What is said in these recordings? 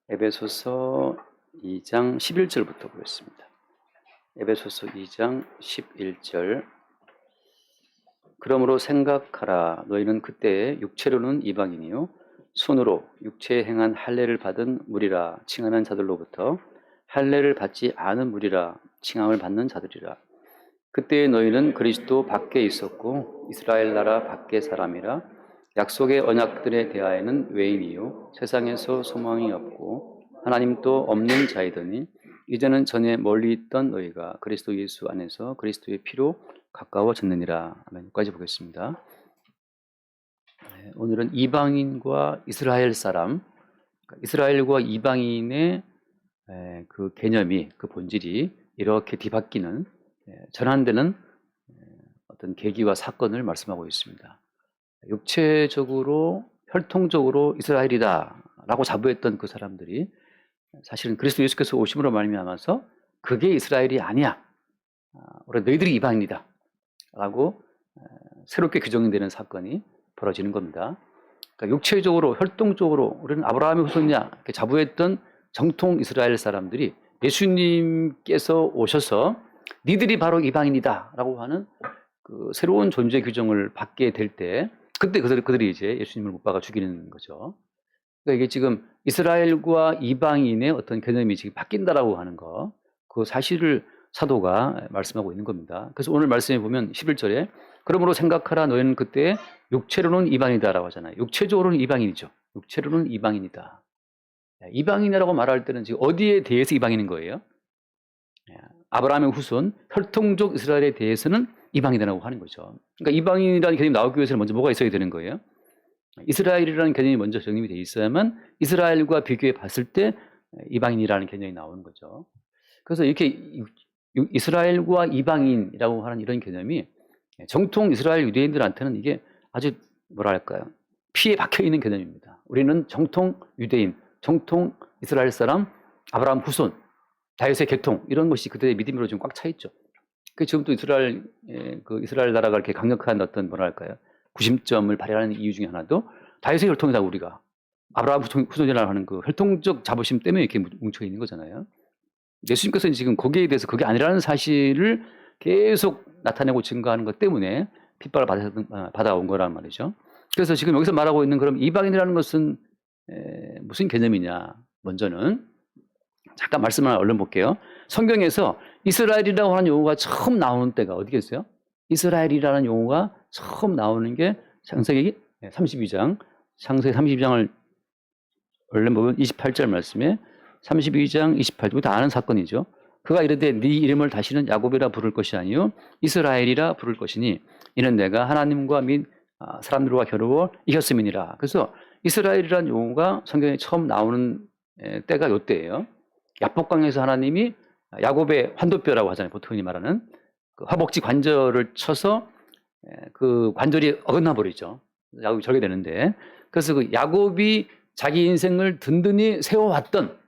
에베소서 2장 11절부터 보겠습니다. 에베소서 2장 11절. 그러므로 생각하라. 너희는 그때 육체로는 이방인이요 손으로 육체에 행한 할례를 받은 무리라 칭하는 자들로부터 할례를 받지 않은 무리라 칭함을 받는 자들이라. 그때 너희는 그리스도 밖에 있었고 이스라엘 나라 밖의 사람이라. 약속의 언약들에 대하여는 외인이요 세상에서 소망이 없고 하나님도 없는 자이더니 이제는 전에 멀리 있던 너희가 그리스도 예수 안에서 그리스도의 피로 가까워졌느니라. 아멘까지 보겠습니다. 오늘은 이방인과 이스라엘 사람, 이스라엘과 이방인의 그 개념이, 그 본질이 이렇게 뒤바뀌는 전환되는 어떤 계기와 사건을 말씀하고 있습니다. 육체적으로 혈통적으로 이스라엘이다라고 자부했던 그 사람들이 사실은 그리스도 예수께서 오심으로 말미암아서 그게 이스라엘이 아니야, 우리 너희들이 이방인이다 라고 새롭게 규정되는 사건이 벌어지는 겁니다. 그러니까 육체적으로 혈통적으로 우리는 아브라함의 후손이야 이렇게 자부했던 정통 이스라엘 사람들이 예수님께서 오셔서 니들이 바로 이방인이다 라고 하는 그 새로운 존재 규정을 받게 될 때 그때 그들이 이제 예수님을 못 박아 죽이는 거죠. 그러니까 이게 지금 이스라엘과 이방인의 어떤 개념이 지금 바뀐다라고 하는 거, 그 사실을 사도가 말씀하고 있는 겁니다. 그래서 오늘 말씀해 보면 11절에 그러므로 생각하라. 너희는 그때 육체로는 이방이다라고 하잖아요. 육체적으로는 이방인이죠. 육체로는 이방인이다. 이방인이라고 말할 때는 지금 어디에 대해서 이방인인 거예요? 아브라함의 후손 혈통적 이스라엘에 대해서는 이방인이라고 하는 거죠. 그러니까 이방인이라는 개념이 나오기 위해서는 먼저 뭐가 있어야 되는 거예요? 이스라엘이라는 개념이 먼저 정립이 되어 있어야만 이스라엘과 비교해 봤을 때 이방인이라는 개념이 나오는 거죠. 그래서 이렇게 이스라엘과 이방인이라고 하는 이런 개념이 정통 이스라엘 유대인들한테는 이게 아주 뭐랄까요, 피에 박혀 있는 개념입니다. 우리는 정통 유대인, 정통 이스라엘 사람, 아브라함 후손, 다윗의 계통, 이런 것이 그들의 믿음으로 좀 꽉 차 있죠. 그 지금 또 이스라엘 나라가 이렇게 강력한 어떤 뭐랄까요, 구심점을 발휘하는 이유 중에 하나도 다윗의 혈통이다, 우리가 아브라함 후손이라고 하는 그 혈통적 자부심 때문에 이렇게 뭉쳐 있는 거잖아요. 예수님께서는 지금 거기에 대해서 그게 아니라는 사실을 계속 나타내고 증거하는 것 때문에 핍박을 받아온 거란 말이죠. 그래서 지금 여기서 말하고 있는 그럼 이방인이라는 것은 무슨 개념이냐? 먼저는 잠깐 말씀을 얼른 볼게요. 성경에서 이스라엘이라고 하는 용어가 처음 나오는 때가 어디겠어요? 이스라엘이라는 용어가 처음 나오는 게 창세기 32장, 창세기 32장을 얼른 보면 28절 말씀에 32장 28절, 다 아는 사건이죠. 그가 이르되 네 이름을 다시는 야곱이라 부를 것이 아니요 이스라엘이라 부를 것이니 이는 내가 하나님과 및 사람들과 겨루어 이겼음이니라. 그래서 이스라엘이라는 용어가 성경에 처음 나오는 때가 이때예요. 야복강에서 하나님이 야곱의 환도뼈라고 하잖아요. 보통 흔히 말하는 그 허벅지 관절을 쳐서 그 관절이 어긋나 버리죠. 야곱이 절게 되는데, 그래서 그 야곱이 자기 인생을 든든히 세워왔던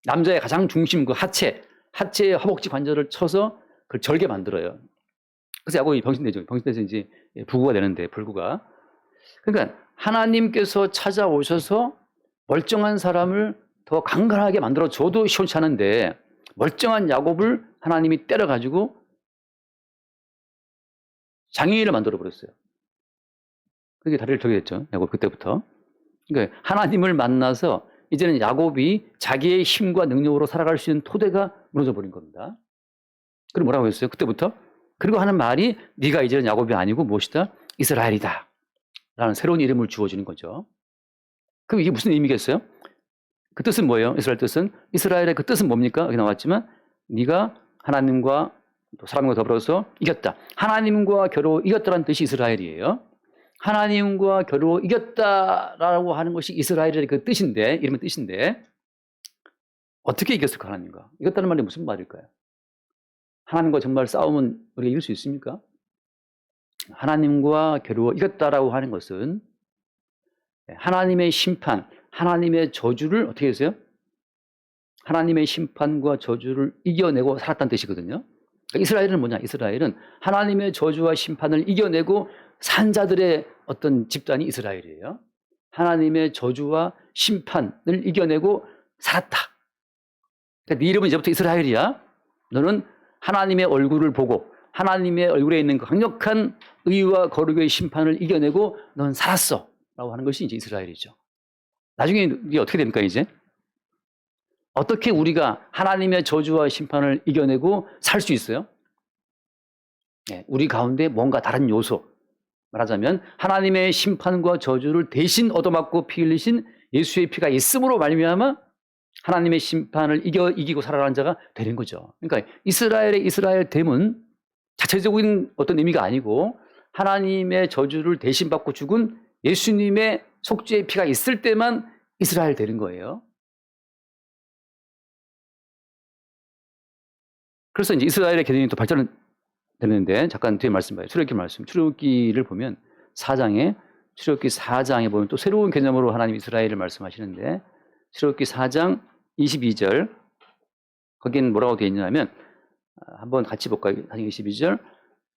남자의 가장 중심, 그 하체의 허벅지 관절을 쳐서 그걸 절게 만들어요. 그래서 야곱이 병신되죠. 병신돼서 이제 부구가 되는데, 불구가. 그러니까 하나님께서 찾아오셔서 멀쩡한 사람을 더 강건하게 만들어 줘도 시원찮은데 멀쩡한 야곱을 하나님이 때려가지고 장애인을 만들어 버렸어요. 그게 다리를 저게 됐죠. 야곱 그때부터. 그러니까 하나님을 만나서 이제는 야곱이 자기의 힘과 능력으로 살아갈 수 있는 토대가 무너져 버린 겁니다. 그리고 뭐라고 했어요? 그때부터? 그리고 하는 말이 네가 이제는 야곱이 아니고 무엇이다? 이스라엘이다 라는 새로운 이름을 주어지는 거죠. 그럼 이게 무슨 의미겠어요? 그 뜻은 뭐예요? 이스라엘 뜻은? 이스라엘의 그 뜻은 뭡니까? 여기 나왔지만 네가 하나님과 또 사람과 더불어서 이겼다. 하나님과 겨루어 이겼다라는 뜻이 이스라엘이에요. 하나님과 겨루어 이겼다라고 하는 것이 이스라엘의 그 뜻인데, 이름의 뜻인데 어떻게 이겼을까? 하나님과 이겼다는 말이 무슨 말일까요? 하나님과 정말 싸우면 우리가 이길 수 있습니까? 하나님과 겨루어 이겼다라고 하는 것은 하나님의 심판, 하나님의 저주를 어떻게 했어요? 하나님의 심판과 저주를 이겨내고 살았다는 뜻이거든요. 그러니까 이스라엘은 뭐냐? 이스라엘은 하나님의 저주와 심판을 이겨내고 산 자들의 어떤 집단이 이스라엘이에요. 하나님의 저주와 심판을 이겨내고 살았다. 그러니까 네 이름은 이제부터 이스라엘이야. 너는 하나님의 얼굴을 보고 하나님의 얼굴에 있는 그 강력한 의와 거룩의 심판을 이겨내고 넌 살았어. 라고 하는 것이 이제 이스라엘이죠. 나중에 이게 어떻게 됩니까, 이제? 어떻게 우리가 하나님의 저주와 심판을 이겨내고 살 수 있어요? 네, 우리 가운데 뭔가 다른 요소. 말하자면 하나님의 심판과 저주를 대신 얻어맞고 피 흘리신 예수의 피가 있음으로 말미암아 하나님의 심판을 이기고 살아가는 자가 되는 거죠. 그러니까 이스라엘의 이스라엘 됨은 자체적인 어떤 의미가 아니고 하나님의 저주를 대신 받고 죽은 예수님의 속죄의 피가 있을 때만 이스라엘 되는 거예요. 그래서 이제 이스라엘의 개념이 또 발전은 되는데 잠깐 뒤에 말씀 봐요. 출애굽기 말씀. 출애굽기를 보면 4장에 출애굽기 4장에 보면 또 새로운 개념으로 하나님 이스라엘을 말씀하시는데 출애굽기 4장 22절 거기는 뭐라고 되어 있냐면 한번 같이 볼까요? 22절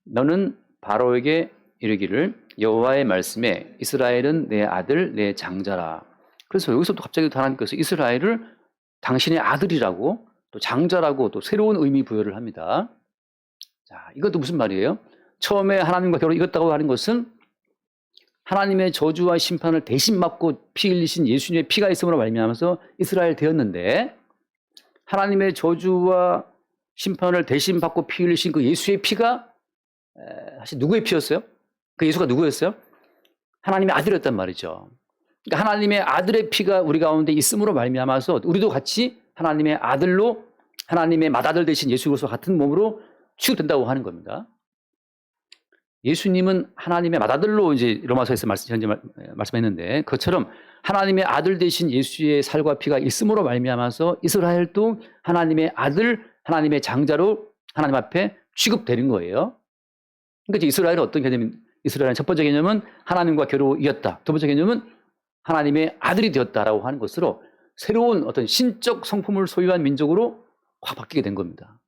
너는 바로에게 이르기를 여호와의 말씀에 이스라엘은 내 아들 내 장자라. 그래서 여기서부터 갑자기 하나님께서 이스라엘을 당신의 아들이라고 또 장자라고 또 새로운 의미 부여를 합니다. 자, 이것도 무슨 말이에요? 처음에 하나님과 결혼 이겼다고 하는 것은 하나님의 저주와 심판을 대신 맞고 피 흘리신 예수님의 피가 있음으로 말미암아서 이스라엘 되었는데 하나님의 저주와 심판을 대신 받고 피 흘리신 그 예수의 피가 사실 누구의 피였어요? 그 예수가 누구였어요? 하나님의 아들이었단 말이죠. 그러니까 하나님의 아들의 피가 우리 가운데 있음으로 말미암아서 우리도 같이 하나님의 아들로 하나님의 맏아들 되신 예수 그리스도와 같은 몸으로 취급된다고 하는 겁니다. 예수님은 하나님의 맏아들로 이제 로마서에서 현재 말씀했는데 그것처럼 하나님의 아들 되신 예수의 살과 피가 있음으로 말미암아서 이스라엘도 하나님의 아들, 하나님의 장자로 하나님 앞에 취급되는 거예요. 그러니까 이스라엘은 어떤 개념이? 이스라엘은 첫 번째 개념은 하나님과 겨루 이겼다. 두 번째 개념은 하나님의 아들이 되었다라고 하는 것으로 새로운 어떤 신적 성품을 소유한 민족으로 확 바뀌게 된 겁니다.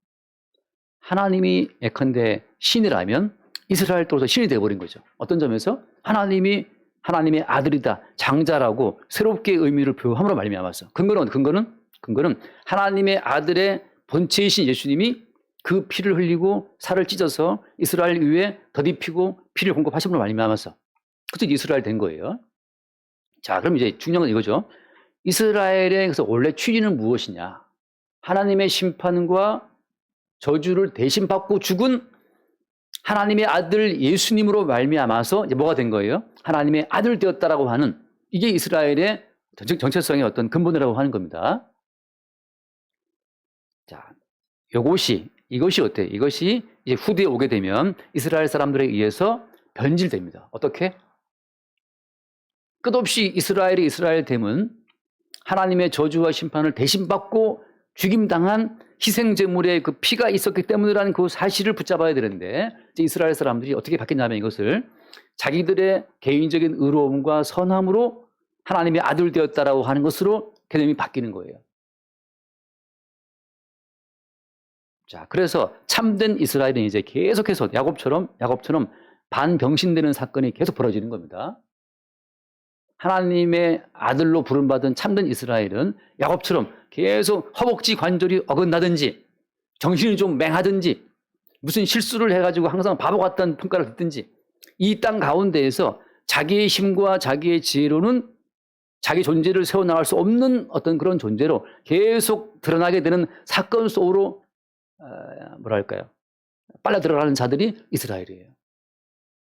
하나님이 예컨대 신이라면 이스라엘도 신이 되어버린 거죠. 어떤 점에서 하나님이 하나님의 아들이다, 장자라고 새롭게 의미를 부여함으로 말미암아서 근거는 하나님의 아들의 본체이신 예수님이 그 피를 흘리고 살을 찢어서 이스라엘 위에 덧입히고 피를 공급하심으로 말미암아서 그래서 이스라엘 된 거예요. 자, 그럼 이제 중요한 건 이거죠. 이스라엘의 그래서 원래 취지는 무엇이냐? 하나님의 심판과 저주를 대신 받고 죽은 하나님의 아들 예수님으로 말미암아서 이제 뭐가 된 거예요? 하나님의 아들 되었다라고 하는 이게 이스라엘의 정체성의 어떤 근본이라고 하는 겁니다. 자, 이것이 어때요? 이것이 이제 후대에 오게 되면 이스라엘 사람들에 의해서 변질됩니다. 어떻게? 끝없이 이스라엘의 이스라엘됨은 하나님의 저주와 심판을 대신 받고 죽임당한 희생제물의 그 피가 있었기 때문이라는 그 사실을 붙잡아야 되는데 이스라엘 사람들이 어떻게 바뀌냐면 이것을 자기들의 개인적인 의로움과 선함으로 하나님의 아들 되었다라고 하는 것으로 개념이 바뀌는 거예요. 자, 그래서 참된 이스라엘은 이제 계속해서 야곱처럼 반병신되는 사건이 계속 벌어지는 겁니다. 하나님의 아들로 부름받은 참된 이스라엘은 야곱처럼 계속 허벅지 관절이 어긋나든지 정신이 좀 맹하든지 무슨 실수를 해가지고 항상 바보 같다는 평가를 듣든지 이 땅 가운데에서 자기의 힘과 자기의 지혜로는 자기 존재를 세워나갈 수 없는 어떤 그런 존재로 계속 드러나게 되는 사건 속으로 빨려 들어가는 자들이 이스라엘이에요.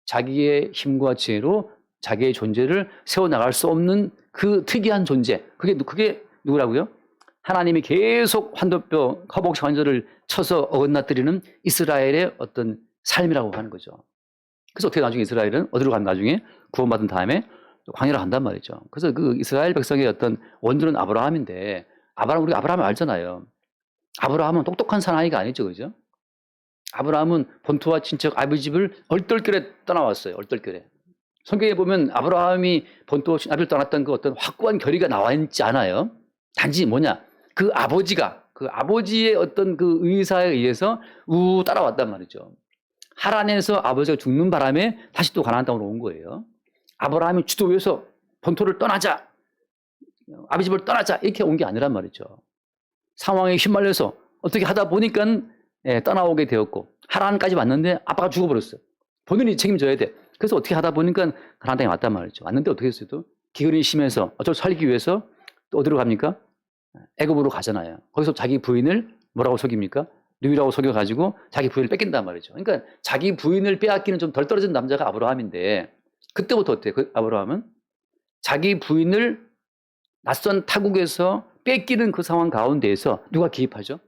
자기의 힘과 지혜로 자기의 존재를 세워나갈 수 없는 그 특이한 존재. 그게 누구라고요? 하나님이 계속 환도뼈, 허벅지 관절을 쳐서 어긋나뜨리는 이스라엘의 어떤 삶이라고 하는 거죠. 그래서 어떻게 나중에 이스라엘은 어디로 간 나중에 구원받은 다음에 광야로 간단 말이죠. 그래서 그 이스라엘 백성의 어떤 원조는 아브라함인데 우리가 아브라함을 알잖아요. 아브라함은 똑똑한 사나이가 아니죠. 그죠? 아브라함은 본토와 친척 아비 집을 얼떨결에 떠나왔어요. 얼떨결에. 성경에 보면 아브라함이 본토 아비를 떠났던 그 어떤 확고한 결의가 나와 있지 않아요. 단지 그 아버지의 어떤 그 의사에 의해서 따라왔단 말이죠. 하란에서 아버지가 죽는 바람에 다시 또 가나안 땅으로 온 거예요. 아브라함이 주도해서 본토를 떠나자. 아버지 집을 떠나자 이렇게 온 게 아니란 말이죠. 상황에 휘말려서 어떻게 하다 보니까 떠나오게 되었고 하란까지 왔는데 아빠가 죽어버렸어요. 본인이 책임져야 돼. 그래서 어떻게 하다 보니까 가나안 땅에 왔단 말이죠. 왔는데 어떻게 했어요? 또 기근이 심해서 어쩔 수 살기 위해서 또 어디로 갑니까? 애굽으로 가잖아요. 거기서 자기 부인을 뭐라고 속입니까? 누이라고 속여가지고 자기 부인을 뺏긴단 말이죠. 그러니까 자기 부인을 빼앗기는 좀 덜 떨어진 남자가 아브라함인데 그때부터 어때요? 그 아브라함은 자기 부인을 낯선 타국에서 뺏기는 그 상황 가운데에서 누가 개입하죠?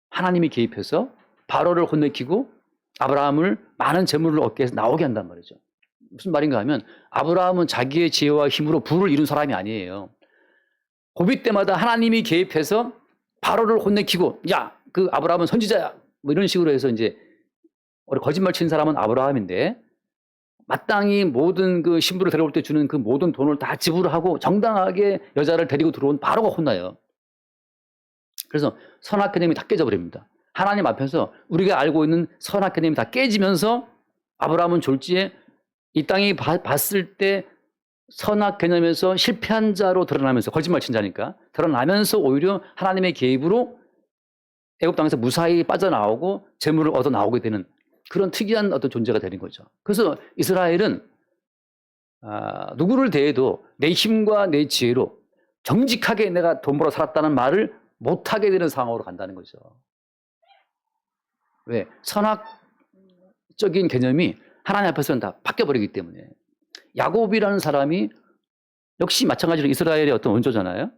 하나님이 개입해서 바로를 혼내키고 아브라함을 많은 재물을 얻게 해서 나오게 한단 말이죠. 무슨 말인가 하면 아브라함은 자기의 지혜와 힘으로 부를 이룬 사람이 아니에요. 고비 때마다 하나님이 개입해서 바로를 혼내키고 야, 그 아브라함은 선지자야. 뭐 이런 식으로 해서 이제 거짓말 친 사람은 아브라함인데 마땅히 모든 그 신부를 데려올 때 주는 그 모든 돈을 다 지불하고 정당하게 여자를 데리고 들어온 바로가 혼나요. 그래서 선악개념이 다 깨져버립니다. 하나님 앞에서 우리가 알고 있는 선악개념이 다 깨지면서 아브라함은 졸지에 이 땅이 봤을 때 선악개념에서 실패한 자로 드러나면서 거짓말 친 자니까 드러나면서 오히려 하나님의 개입으로 애굽 땅에서 무사히 빠져나오고 재물을 얻어 나오게 되는 그런 특이한 어떤 존재가 되는 거죠. 그래서 이스라엘은 누구를 대해도 내 힘과 내 지혜로 정직하게 내가 돈 벌어 살았다는 말을 못하게 되는 상황으로 간다는 거죠. 왜? 선악적인 개념이 하나님 앞에서는 다 바뀌어버리기 때문에. 야곱이라는 사람이 역시 마찬가지로 이스라엘의 어떤 원조잖아요.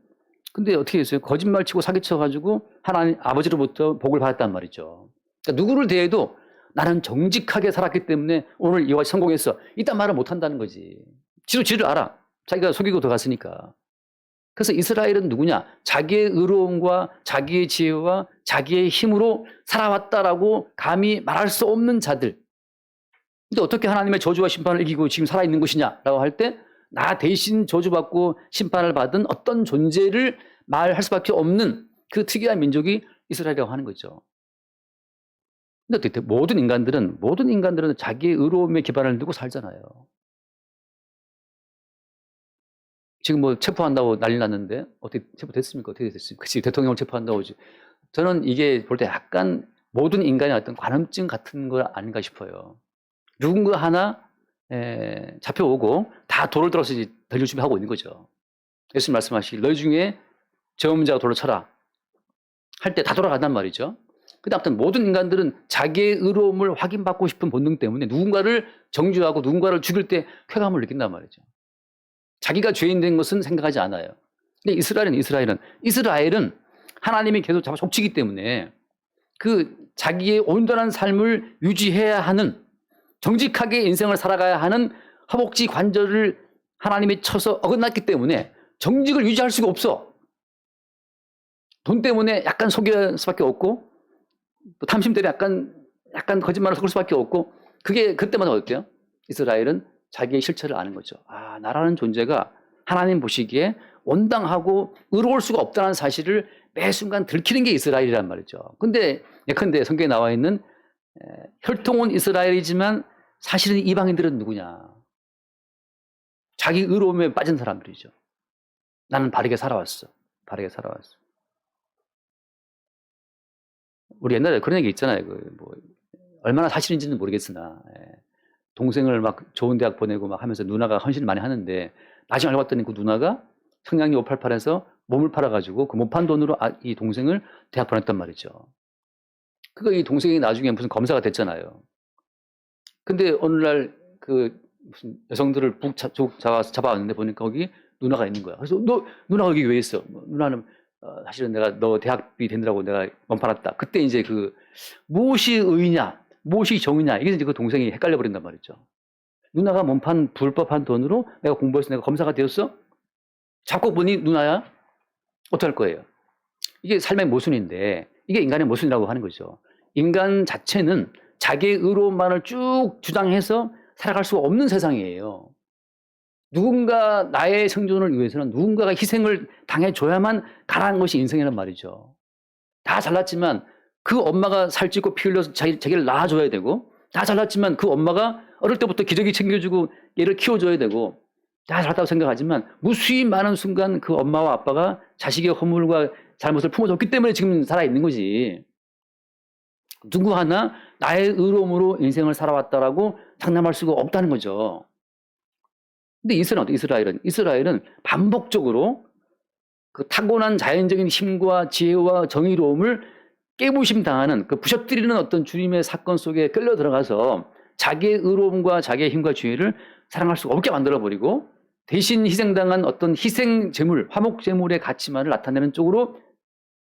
근데 어떻게 했어요? 거짓말 치고 사기쳐가지고 하나님 아버지로부터 복을 받았단 말이죠. 그러니까 누구를 대해도 나는 정직하게 살았기 때문에 오늘 이와 성공했어. 이딴 말을 못한다는 거지. 지를 알아. 자기가 속이고 들어갔으니까. 그래서 이스라엘은 누구냐? 자기의 의로움과 자기의 지혜와 자기의 힘으로 살아왔다라고 감히 말할 수 없는 자들. 근데 어떻게 하나님의 저주와 심판을 이기고 지금 살아있는 것이냐라고 할 때 나 대신 저주받고 심판을 받은 어떤 존재를 말할 수밖에 없는 그 특이한 민족이 이스라엘이라고 하는 거죠. 근데 어떻게 모든 인간들은 자기의 의로움에 기반을 두고 살잖아요. 지금 뭐 체포한다고 난리 났는데 어떻게 체포됐습니까? 어떻게 됐습니까? 그치, 대통령을 체포한다고 하지. 저는 이게 볼 때 약간 모든 인간의 어떤 관음증 같은 거 아닌가 싶어요. 누군가 하나 잡혀오고 다 돌을 들어서 덜 열심히 하고 있는 거죠. 예수님 말씀하시길 너희 중에 죄 없는 자가 돌로 쳐라 할 때 다 돌아간단 말이죠. 근데 아무튼 모든 인간들은 자기의 의로움을 확인받고 싶은 본능 때문에 누군가를 정죄하고 누군가를 죽일 때 쾌감을 느낀단 말이죠. 자기가 죄인 된 것은 생각하지 않아요. 근데 이스라엘은 하나님이 계속 잡아 족치기 때문에 그 자기의 온전한 삶을 유지해야 하는 정직하게 인생을 살아가야 하는 허벅지 관절을 하나님이 쳐서 어긋났기 때문에 정직을 유지할 수가 없어. 돈 때문에 약간 속일 수밖에 없고 또 탐심 때문에 약간 거짓말을 섞을 수밖에 없고 그게 그때마다 어때요? 이스라엘은 자기의 실체를 아는 거죠. 나라는 존재가 하나님 보시기에 온당하고 의로울 수가 없다는 사실을 매 순간 들키는 게 이스라엘이란 말이죠. 근데 예컨대 성경에 나와 있는 혈통은 이스라엘이지만 사실은 이방인들은 누구냐? 자기 의로움에 빠진 사람들이죠. 나는 바르게 살아왔어. 우리 옛날에 그런 얘기 있잖아요. 얼마나 사실인지는 모르겠으나 동생을 막 좋은 대학 보내고 막 하면서 누나가 헌신을 많이 하는데 나중에 알고 봤더니 그 누나가 성냥이 588에서 몸을 팔아가지고 그 못 판 돈으로 이 동생을 대학 보냈단 말이죠. 이 동생이 나중에 무슨 검사가 됐잖아요. 근데 어느 날 무슨 여성들을 북 잡아왔는데 보니까 거기 누나가 있는 거야. 그래서 누나가 여기 왜 있어? 누나는 사실은 내가 너 대학비 되느라고 내가 몸 팔았다. 그때 이제 무엇이 의냐, 무엇이 정의냐 이게 이제 그 동생이 헷갈려 버린단 말이죠. 누나가 몸판 불법한 돈으로 내가 공부해서 내가 검사가 되었어? 잡고 보니 누나야? 어떡할 거예요? 이게 삶의 모순인데 이게 인간의 모순이라고 하는 거죠. 인간 자체는 자기의 의로움만을 쭉 주장해서 살아갈 수 없는 세상이에요. 누군가 나의 생존을 위해서는 누군가가 희생을 당해줘야만 가능한 것이 인생이란 말이죠. 다 잘났지만 그 엄마가 살찌고 피 흘려서 자기를 낳아줘야 되고 다 잘났지만 그 엄마가 어릴 때부터 기저귀 챙겨주고 얘를 키워줘야 되고 다 잘했다고 생각하지만 무수히 많은 순간 그 엄마와 아빠가 자식의 허물과 잘못을 품어줬기 때문에 지금 살아있는 거지. 누구 하나 나의 의로움으로 인생을 살아왔다라고 장담할 수가 없다는 거죠. 근데 이스라엘은 반복적으로 그 타고난 자연적인 힘과 지혜와 정의로움을 깨부심 당하는 그 부셔뜨리는 어떤 주님의 사건 속에 끌려 들어가서 자기의 의로움과 자기의 힘과 지혜를 사랑할 수가 없게 만들어버리고 대신 희생당한 어떤 희생 제물, 화목 제물의 가치만을 나타내는 쪽으로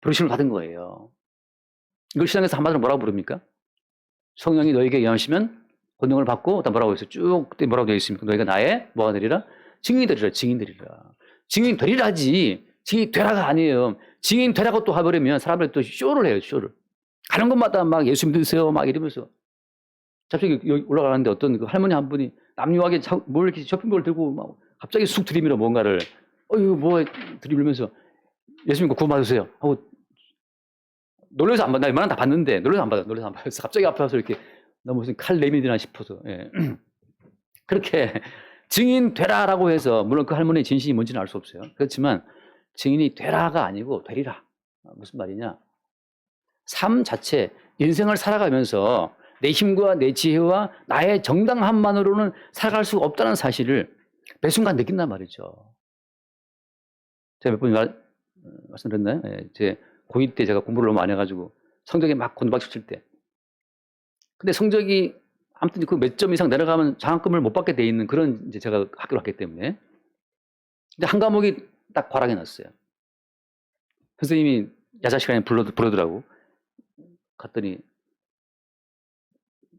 부르심을 받은 거예요. 이걸 신앙에서 한마디로 뭐라고 부릅니까? 성령이 너에게 임하시면 권능을 받고 다 뭐라고 했어요? 쭉 그때 뭐라고 되어 있습니까? 너희가 나의 뭐가 되리라? 증인이 되리라. 증인 되리라지. 증인 되라가 아니에요. 증인 되라고 또 해버리면 사람들이 또 쇼를 해요. 쇼를. 가는 곳마다 막 예수 믿으세요 막 이러면서 갑자기 여기 올라가는데 어떤 그 할머니 한 분이 남유하게 뭘 이렇게 쇼핑백을 들고 막 갑자기 쑥 들이밀어 뭔가를 이거 뭐 들이밀면서 예수 믿고 구원받으세요 하고 놀라서 안 받나? 웬만하면 다 받는데 놀라서 안 받았어. 갑자기 앞에 와서 이렇게 나 무슨 칼 내밀이나 싶어서 예. 그렇게 증인 되라라고 해서 물론 그 할머니의 진심이 뭔지는 알 수 없어요. 그렇지만 증인이 되라가 아니고 되리라. 무슨 말이냐? 삶 자체 인생을 살아가면서 내 힘과 내 지혜와 나의 정당함만으로는 살아갈 수가 없다는 사실을 매 순간 느낀단 말이죠. 제가 몇 번 말씀드렸나요? 예, 제 고2 때 제가 공부를 너무 많이 해가지고 성적이 막 곤두박질 칠 때. 근데 성적이 아무튼 그 몇 점 이상 내려가면 장학금을 못 받게 돼 있는 그런 이제 제가 학교를 갔기 때문에. 근데 한 과목이 딱 과락이 났어요. 선생님이 야자 시간에 부르더라고. 갔더니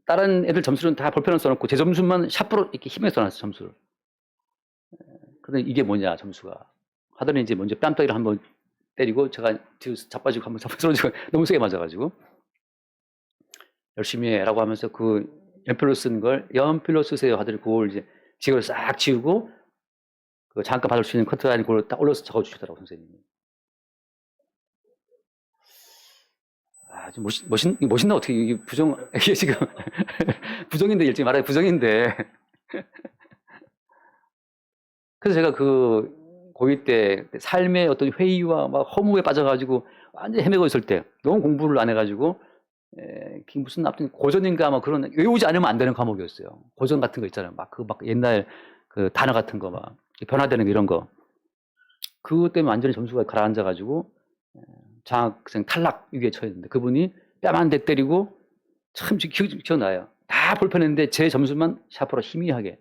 다른 애들 점수는 다 볼펜을 써놓고 제 점수만 샤프로 이렇게 힘에 써놨어 점수를. 근데 이게 뭐냐 점수가. 하더니 이제 먼저 뺨따기를 한번 때리고 제가 뒤에서 자빠지고 한번 쓰러지고 너무 세게 맞아가지고 열심히 해라고 하면서 그 연필로 쓴 걸 연필로 쓰세요 하더니 그걸 이제 지갑을 싹 지우고 그 장학금 받을 수 있는 커트라인 그걸 딱 올려서 적어주시더라고 선생님이. 아, 좀 멋있나 어떻게 이게 이게 지금 부정인데 일찍 말해 부정인데. 그래서 제가 그 고2 때 삶의 어떤 회의와 막 허무에 빠져가지고 완전히 헤매고 있을 때 너무 공부를 안 해가지고 무슨 아무튼 고전인가 막 그런 외우지 않으면 안 되는 과목이었어요. 고전 같은 거 있잖아요. 막 옛날 그 단어 같은 거 막 변화되는 이런 거. 그것 때문에 완전히 점수가 가라앉아가지고 장학생 탈락 위기에 처했는데 그분이 뺨 한 대 때리고 참 기억나요. 다 볼펜했는데 제 점수만 샤프로 희미하게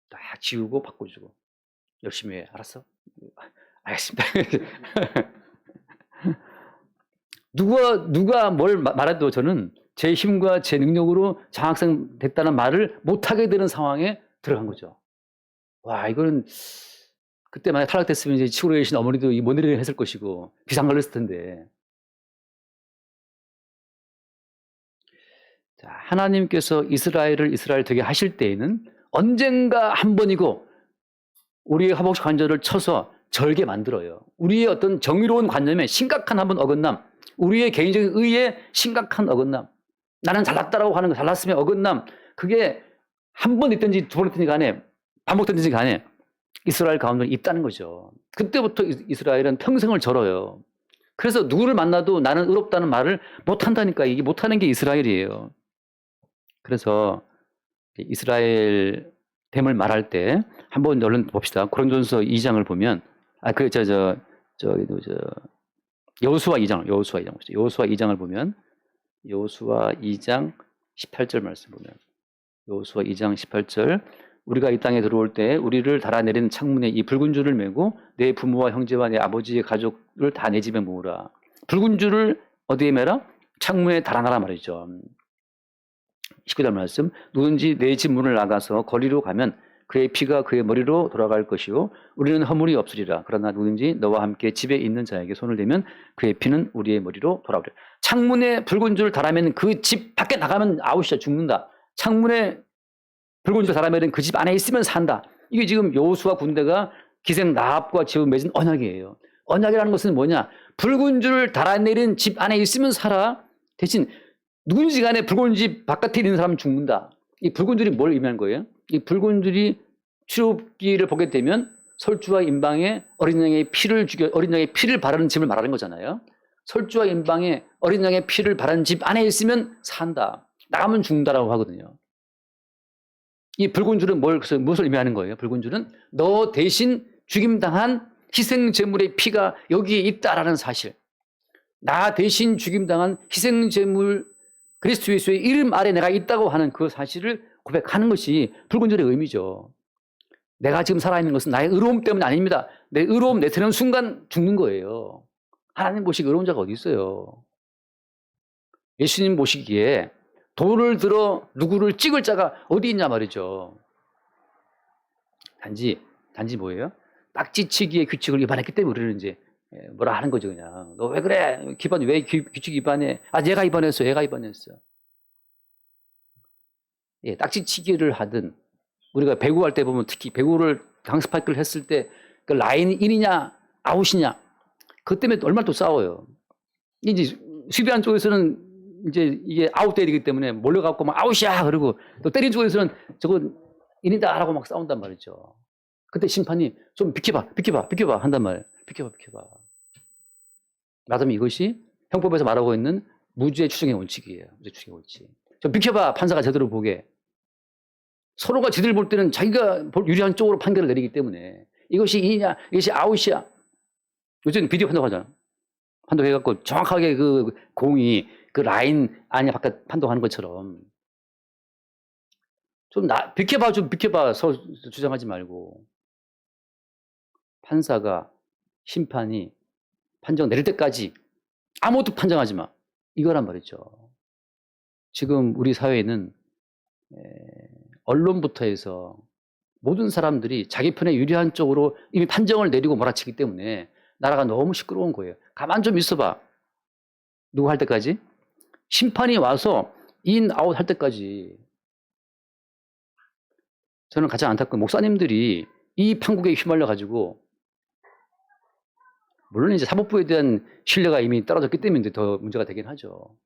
딱 지우고 바꿔주고 열심히 해. 알았어? 알겠습니다. 누가 뭘 말해도 저는 제 힘과 제 능력으로 장학생 됐다는 말을 못하게 되는 상황에 들어간 거죠. 와, 이거는 그때 만약 탈락됐으면 이제 치고 계신 어머니도 이 뭔 일을 했을 것이고 비상 걸렸을 텐데. 자, 하나님께서 이스라엘 되게 하실 때에는 언젠가 한 번이고 우리의 허벅지 관절을 쳐서 절게 만들어요. 우리의 어떤 정의로운 관념에 심각한 한번 어긋남, 우리의 개인적인 의에 심각한 어긋남, 나는 잘났다라고 하는 거 잘났으면 어긋남, 그게 한 번 있든지 두 번 있든지 간에 반복되든지 간에 이스라엘 가운데 있다는 거죠. 그때부터 이스라엘은 평생을 절어요. 그래서 누구를 만나도 나는 의롭다는 말을 못한다니까. 이게 못하는 게 이스라엘이에요. 그래서 이스라엘 됨을 말할 때 한번 얼른 봅시다. 고린도전서 2장을 보면 여호수아 2장 봅시다. 여호수아 2장을 보면 여호수아 2장 18절 말씀 보면 여호수아 2장 18절 우리가 이 땅에 들어올 때 우리를 달아내린 창문에 이 붉은 줄을 메고 내 부모와 형제와 내 아버지의 가족을 다 내 집에 모으라. 붉은 줄을 어디에 매라? 창문에 달아놔라 말이죠. 19절 말씀 누군지 내 집 문을 나가서 거리로 가면 그의 피가 그의 머리로 돌아갈 것이요 우리는 허물이 없으리라. 그러나 누군지 너와 함께 집에 있는 자에게 손을 대면 그의 피는 우리의 머리로 돌아오리라. 창문에 붉은 줄을 달아면 그 집 밖에 나가면 아웃이야. 죽는다. 창문에 붉은 줄을 달아면 그 집 안에 있으면 산다. 이게 지금 여호수아 군대가 기생 라합과 지금 맺은 언약이에요. 언약이라는 것은 뭐냐? 붉은 줄을 달아내린 집 안에 있으면 살아. 대신 누군지 간에 붉은 집 바깥에 있는 사람은 죽는다. 이 붉은 줄이 뭘 의미하는 거예요? 이 붉은 줄이 출애굽기를 보게 되면 설주와 임방에 어린 양의 피를 바르는 집을 말하는 거잖아요. 설주와 임방에 어린 양의 피를 바르는 집 안에 있으면 산다. 나가면 죽는다라고 하거든요. 이 붉은 줄은 무엇을 의미하는 거예요? 붉은 줄은 너 대신 죽임당한 희생제물의 피가 여기에 있다라는 사실. 나 대신 죽임당한 희생제물 그리스도 예수의 이름 아래 내가 있다고 하는 그 사실을 고백하는 것이 붉은 줄의 의미죠. 내가 지금 살아있는 것은 나의 의로움 때문이 아닙니다. 내 의로움 내세우는 순간 죽는 거예요. 하나님 보시기에 의로운 자가 어디 있어요? 예수님 보시기에 돌을 들어 누구를 찍을 자가 어디 있냐 말이죠. 단지 뭐예요? 딱지치기의 규칙을 위반했기 때문에 우리는 이제 뭐라 하는 거죠. 그냥 너 왜 그래? 왜 규칙 위반해? 아, 얘가 위반했어. 예, 딱지치기를 하든 우리가 배구할 때 보면 특히 배구를 강스파이크를 했을 때 그 라인 인이냐 아웃이냐 그것 때문에 얼마나 또 싸워요. 이제 수비하는 쪽에서는 이제 이게 아웃되기 때문에 몰려갖고 막 아웃이야 그러고 또 때린 쪽에서는 저건 인이다라고 막 싸운단 말이죠. 그때 심판이 좀 비켜봐 한단 말이에요. 비켜봐. 말하자면 이것이 형법에서 말하고 있는 무죄 추정의 원칙이에요. 무죄 추정의 원칙. 좀 비켜봐, 판사가 제대로 보게. 서로가 제대로 볼 때는 자기가 유리한 쪽으로 판결을 내리기 때문에 이것이 인이냐 이것이 아웃이야. 요즘 비디오 판독하잖아. 판독해갖고 정확하게 그 공이 그 라인 아니야 바깥 판독하는 것처럼 좀 비켜봐 주장하지 말고 판사가 심판이 판정 내릴 때까지 아무것도 판정하지 마. 이거란 말이죠. 지금 우리 사회에는 언론부터 해서 모든 사람들이 자기 편에 유리한 쪽으로 이미 판정을 내리고 몰아치기 때문에 나라가 너무 시끄러운 거예요. 가만 좀 있어봐. 누구 할 때까지? 심판이 와서 인, 아웃 할 때까지. 저는 가장 안타까운 목사님들이 이 판국에 휘말려가지고 물론 이제 사법부에 대한 신뢰가 이미 떨어졌기 때문에 더 문제가 되긴 하죠.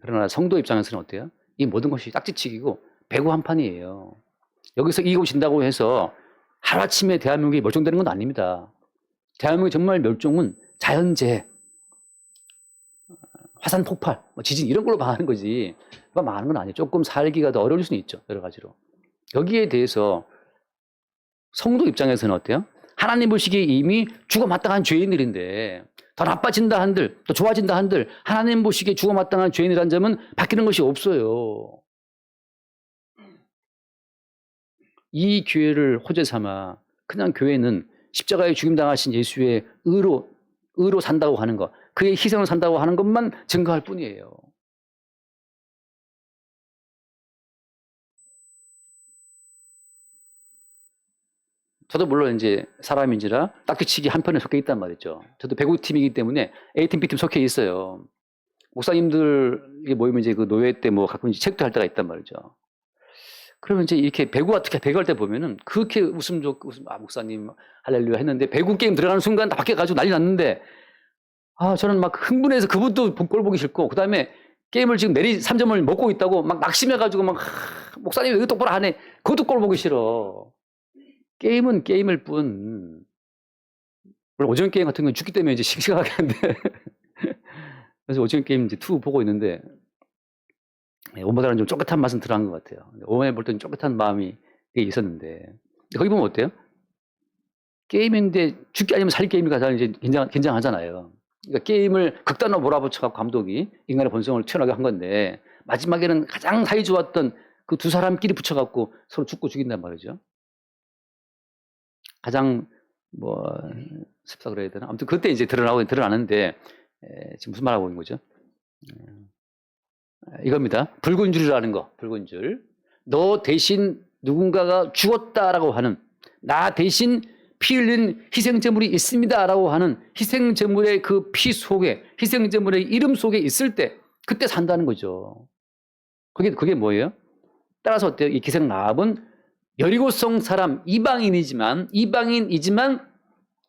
그러나 성도 입장에서는 어때요? 이 모든 것이 딱지치기고 배구 한판이에요. 여기서 이기고 진다고 해서 하루아침에 대한민국이 멸종되는 건 아닙니다. 대한민국의 정말 멸종은 자연재해, 화산 폭발, 지진 이런 걸로 망하는 거지 망하는 건 아니에요. 조금 살기가 더 어려울 수는 있죠. 여러 가지로. 여기에 대해서 성도 입장에서는 어때요? 하나님 보시기에 이미 죽어마땅한 죄인들인데 더 나빠진다 한들 더 좋아진다 한들 하나님 보시기에 죽어마땅한 죄인이라는 점은 바뀌는 것이 없어요. 이 교회를 호재 삼아 그냥 교회는 십자가에 죽임당하신 예수의 의로 산다고 하는 것, 그의 희생을 산다고 하는 것만 증거할 뿐이에요. 저도 물론 이제 사람인지라 딱지치기 한 편에 속해 있단 말이죠. 저도 배구팀이기 때문에 A팀, B팀 속해 있어요. 목사님들 모이면 이제 그 노예 때 뭐 가끔 이제 책도 할 때가 있단 말이죠. 그러면 이제 이렇게 특히 배구할 때 보면은 그렇게 목사님 할렐루야 했는데 배구 게임 들어가는 순간 다 바뀌어가지고 난리 났는데 저는 막 흥분해서 그분도 꼴 보기 싫고 그 다음에 게임을 지금 3점을 먹고 있다고 막 낙심해가지고 막 목사님 왜 이거 똑바로 안 해? 그것도 꼴 보기 싫어. 게임은 게임일 뿐. 물론 오징어 게임 같은 건 죽기 때문에 이제 씩씩하게 하는데. 그래서 오징어 게임 이제 2 보고 있는데, 오마다는 좀 쪼끗한 맛은 들어간 것 같아요. 오마에 볼 때는 쪼끗한 마음이 있었는데. 거기 보면 어때요? 게임인데 죽기 아니면 살 게임이 가서 이제 긴장하잖아요. 그러니까 게임을 극단으로 몰아붙여갖고 감독이 인간의 본성을 튀어나게 한 건데, 마지막에는 가장 사이 좋았던 그 두 사람끼리 붙여갖고 서로 죽고 죽인단 말이죠. 가장 습사 그래야 되나? 아무튼 그때 이제 드러나는데 지금 무슨 말하고 있는 거죠? 이겁니다. 붉은 줄이라는 거. 붉은 줄. 너 대신 누군가가 죽었다라고 하는, 나 대신 피 흘린 희생제물이 있습니다라고 하는 희생제물의 그 피 속에, 희생제물의 이름 속에 있을 때 그때 산다는 거죠. 그게 뭐예요? 따라서 어때요? 이 기생 라합은 여리고성 사람 이방인이지만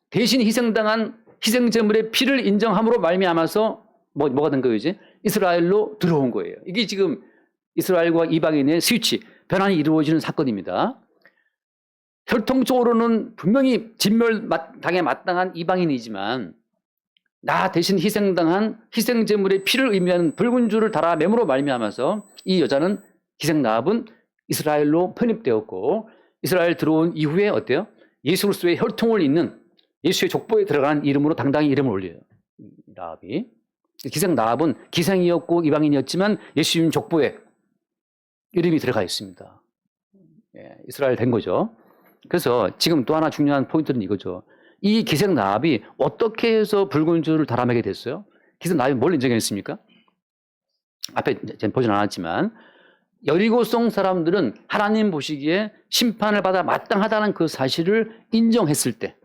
대신 희생당한 희생제물의 피를 인정함으로 말미암아서 뭐가 된 거예요 이제? 이스라엘로 들어온 거예요. 이게 지금 이스라엘과 이방인의 스위치, 변환이 이루어지는 사건입니다. 혈통적으로는 분명히 진멸당에 마땅한 이방인이지만 나 대신 희생당한 희생제물의 피를 의미하는 붉은 줄을 달아 매므로 말미암아서 이 여자는 기생라합은 이스라엘로 편입되었고 이스라엘 들어온 이후에 어때요? 예수 그리스도의 혈통을 잇는 예수의 족보에 들어간 이름으로 당당히 이름을 올려요. 라합이. 기생라합은 기생이었고 이방인이었지만 예수님 족보에 이름이 들어가 있습니다. 예, 이스라엘 된 거죠. 그래서 지금 또 하나 중요한 포인트는 이거죠. 이 기생라합이 어떻게 해서 붉은 줄을 달아매게 됐어요? 기생라합이 뭘 인정했습니까? 앞에 보진 않았지만 여리고성 사람들은 하나님 보시기에 심판을 받아 마땅하다는 그 사실을 인정했을 때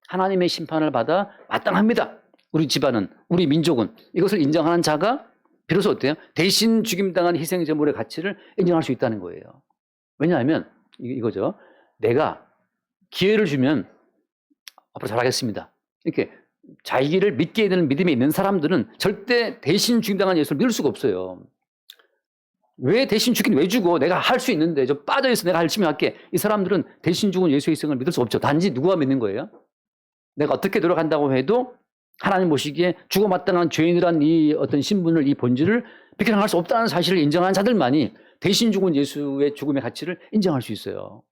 하나님의 심판을 받아 마땅합니다. 우리 집안은, 우리 민족은 이것을 인정하는 자가 비로소 어때요? 대신 죽임당한 희생제물의 가치를 인정할 수 있다는 거예요. 왜냐하면 이거죠. 내가 기회를 주면 앞으로 잘하겠습니다. 이렇게 자기를 믿게 되는 믿음이 있는 사람들은 절대 대신 죽임당한 예수를 믿을 수가 없어요. 왜 대신 죽긴 왜 죽어? 내가 할 수 있는데 저 빠져있어. 내가 열심히 할게. 이 사람들은 대신 죽은 예수의 희생을 믿을 수 없죠. 단지 누구가 믿는 거예요? 내가 어떻게 노력한다고 해도 하나님 보시기에 죽어 마땅한 죄인이란 이 어떤 신분을, 이 본질을 비켜나갈 수 없다는 사실을 인정하는 자들만이 대신 죽은 예수의 죽음의 가치를 인정할 수 있어요.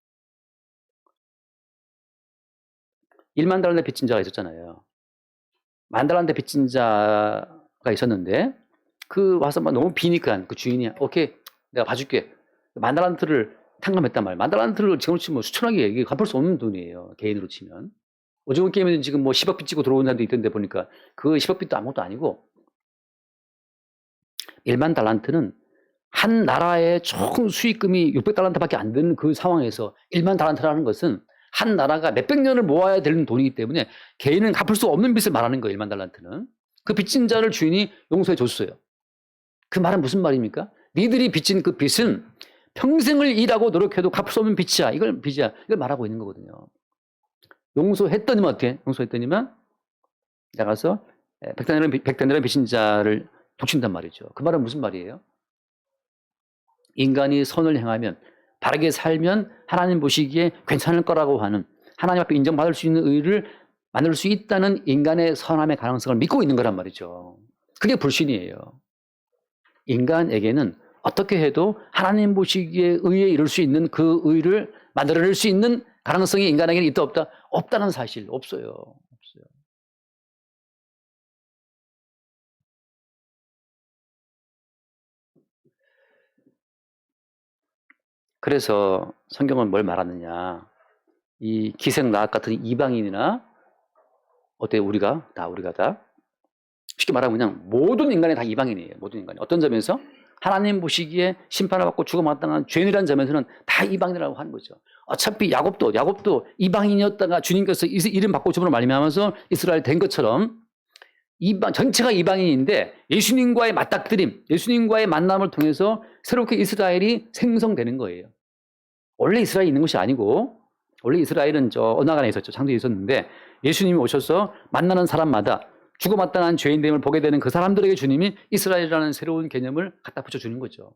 1만 달란트 빚진 자가 있었잖아요. 1만 달란트 빚진 자가 있었는데 그 와서 막 너무 비니까 그 주인이 오케이 내가 봐줄게. 1만 달란트를 탕감했단 말이에요. 1만 달란트를 지금 치면 수천억이에요. 이게 갚을 수 없는 돈이에요. 개인으로 치면. 오징어 게임에는 지금 뭐 10억 빚지고 들어온 사람도 있던데 보니까 그 10억 빚도 아무것도 아니고 1만 달란트는 한 나라의 총 수익금이 600달란트밖에 안 되는 그 상황에서 1만 달란트라는 것은 한 나라가 몇백 년을 모아야 되는 돈이기 때문에 개인은 갚을 수 없는 빚을 말하는 거예요. 1만 달란트는. 그 빚진 자를 주인이 용서해 줬어요. 그 말은 무슨 말입니까? 니들이 빚진 그 빚은 평생을 일하고 노력해도 갚을 수 없는 빚이야. 이걸 빚이야. 이걸 말하고 있는 거거든요. 용서했더니만 어떻게? 용서했더니만 나가서 백단이라는 빚진 자를 독친단 말이죠. 그 말은 무슨 말이에요? 인간이 선을 행하면 바르게 살면 하나님 보시기에 괜찮을 거라고 하는 하나님 앞에 인정받을 수 있는 의를 만들 수 있다는 인간의 선함의 가능성을 믿고 있는 거란 말이죠. 그게 불신이에요. 인간에게는 어떻게 해도 하나님 보시기에 의에 이룰 수 있는 그 의를 만들어낼 수 있는 가능성이 인간에게는 있다 없다? 없다는 사실 없어요. 그래서 성경은 뭘 말하느냐? 이 기생라합 같은 이방인이나 우리가 다 쉽게 말하면 그냥 모든 인간이 다 이방인이에요. 모든 인간이. 어떤 점에서? 하나님 보시기에 심판을 받고 죽어 마땅한 죄인이라는 점에서는 다 이방인이라고 하는 거죠. 어차피 야곱도 이방인이었다가 주님께서 이름 바꿔 주므로 말미암아서 이스라엘 된 것처럼 전체가 이방인인데 예수님과의 맞닥뜨림, 예수님과의 만남을 통해서 새롭게 이스라엘이 생성되는 거예요. 원래 이스라엘이 있는 것이 아니고 원래 이스라엘은 저 언약안에 있었죠. 창조에 있었는데 예수님이 오셔서 만나는 사람마다 죽어 마땅한 죄인됨을 보게 되는 그 사람들에게 주님이 이스라엘이라는 새로운 개념을 갖다 붙여주는 거죠.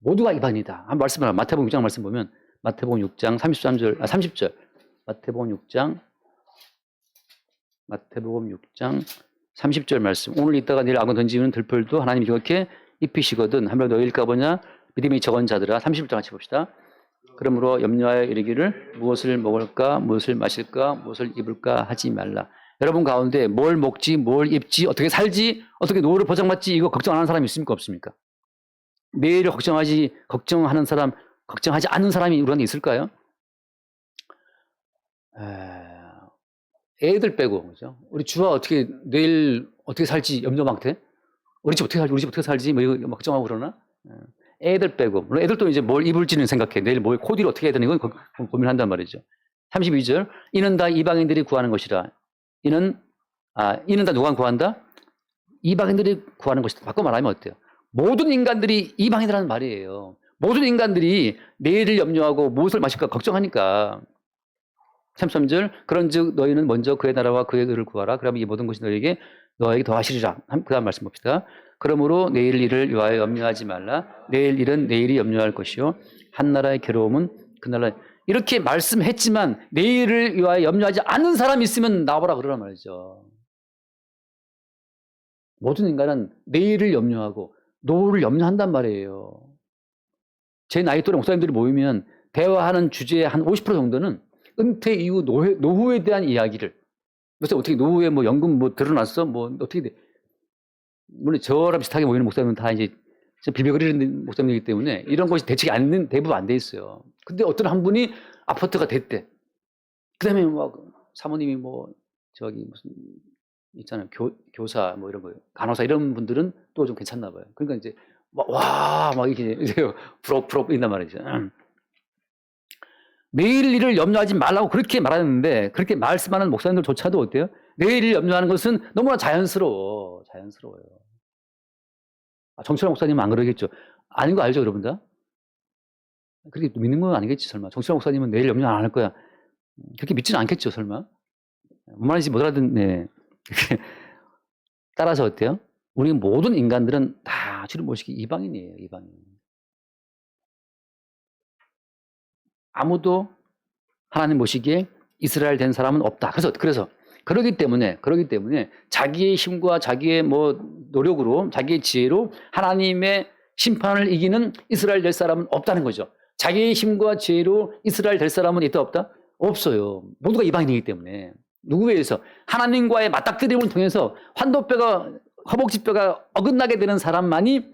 모두가 이방인이다. 한 말씀을 마태복음 6장 말씀 보면 마태복음 6장 30절 마태복음 6장 30절 말씀. 오늘 있다가 내일 악어 던지는 들풀도 하나님이 이렇게 입히시거든 하며 너희일까 보냐 믿음이 적은 자들아. 30절 같이 봅시다. 그러므로 염려하여 이르기를 무엇을 먹을까 무엇을 마실까 무엇을 입을까 하지 말라. 여러분 가운데 뭘 먹지 뭘 입지 어떻게 살지 어떻게 노후를 보장받지 이거 걱정 안 하는 사람이 있습니까 없습니까? 내일을 걱정하는 사람 걱정하지 않는 사람이 우리한테 있을까요? 애들 빼고 그죠? 우리 주아 어떻게 내일 어떻게 살지 염려 막대? 우리 집 어떻게 살지 뭐 이거 걱정하고 그러나? 애들 빼고 물론 애들도 이제 뭘 입을지는 생각해. 내일 뭘 코디를 어떻게 해야 되는 건 고민한단 말이죠. 32절 이는 다 이방인들이 구하는 것이라. 이는 다 누가 구한다? 이방인들이 구하는 것이다. 바꿔 말하면 어때요? 모든 인간들이 이방인이라는 말이에요. 모든 인간들이 내일을 염려하고 무엇을 마실까 걱정하니까. 33절 그런즉 너희는 먼저 그의 나라와 그의 의를 구하라. 그러면 이 모든 것이 너희에게 너에게 더하시리라. 그 다음 말씀 봅시다. 그러므로 내일 일을 위하여 염려하지 말라. 내일 일은 내일이 염려할 것이요 한 나라의 괴로움은 그 나라. 이렇게 말씀했지만 내일을 위하여 염려하지 않는 사람이 있으면 나와라 그러란 말이죠. 모든 인간은 내일을 염려하고 노후를 염려한단 말이에요. 제 나이 또래 목사님들이 모이면 대화하는 주제의 한 50% 정도는 은퇴 이후 노후에 대한 이야기를. 요새 어떻게 노후에 뭐 연금 뭐 드러났어? 뭐 어떻게 돼? 물론 저랑 비슷하게 모이는 목사님은 다 이제 비벼그리는 목사님이기 때문에 이런 것이 대책이 대부분 안 돼 있어요. 근데 어떤 한 분이 아파트가 됐대. 그 다음에 막 사모님이 뭐 저기 무슨 있잖아요. 교사 뭐 이런 거, 간호사 이런 분들은 또 좀 괜찮나 봐요. 그러니까 이제 막 이렇게 부럽 있단 말이죠. 내일 일을 염려하지 말라고 그렇게 말하는데 그렇게 말씀하는 목사님들조차도 어때요? 내일 일 염려하는 것은 너무나 자연스러워요. 정철환 목사님은 안 그러겠죠. 아닌 거 알죠, 여러분 다? 그렇게 믿는 건 아니겠지, 설마. 정철환 목사님은 내일 염려 안 할 거야. 그렇게 믿지는 않겠죠, 설마. 뭔 말인지 못 알아듣네. 따라서 어때요? 우리 모든 인간들은 다 주를 모시기 이방인이에요, 이방인. 아무도 하나님 모시기에 이스라엘 된 사람은 없다. 그래서 그러기 때문에 자기의 힘과 자기의 뭐 노력으로 자기의 지혜로 하나님의 심판을 이기는 이스라엘 될 사람은 없다는 거죠. 자기의 힘과 지혜로 이스라엘 될 사람은 있다 없다? 없어요. 모두가 이방인이기 때문에. 누구에 의해서? 하나님과의 맞닥뜨림을 통해서 환도뼈가 허벅지뼈가 어긋나게 되는 사람만이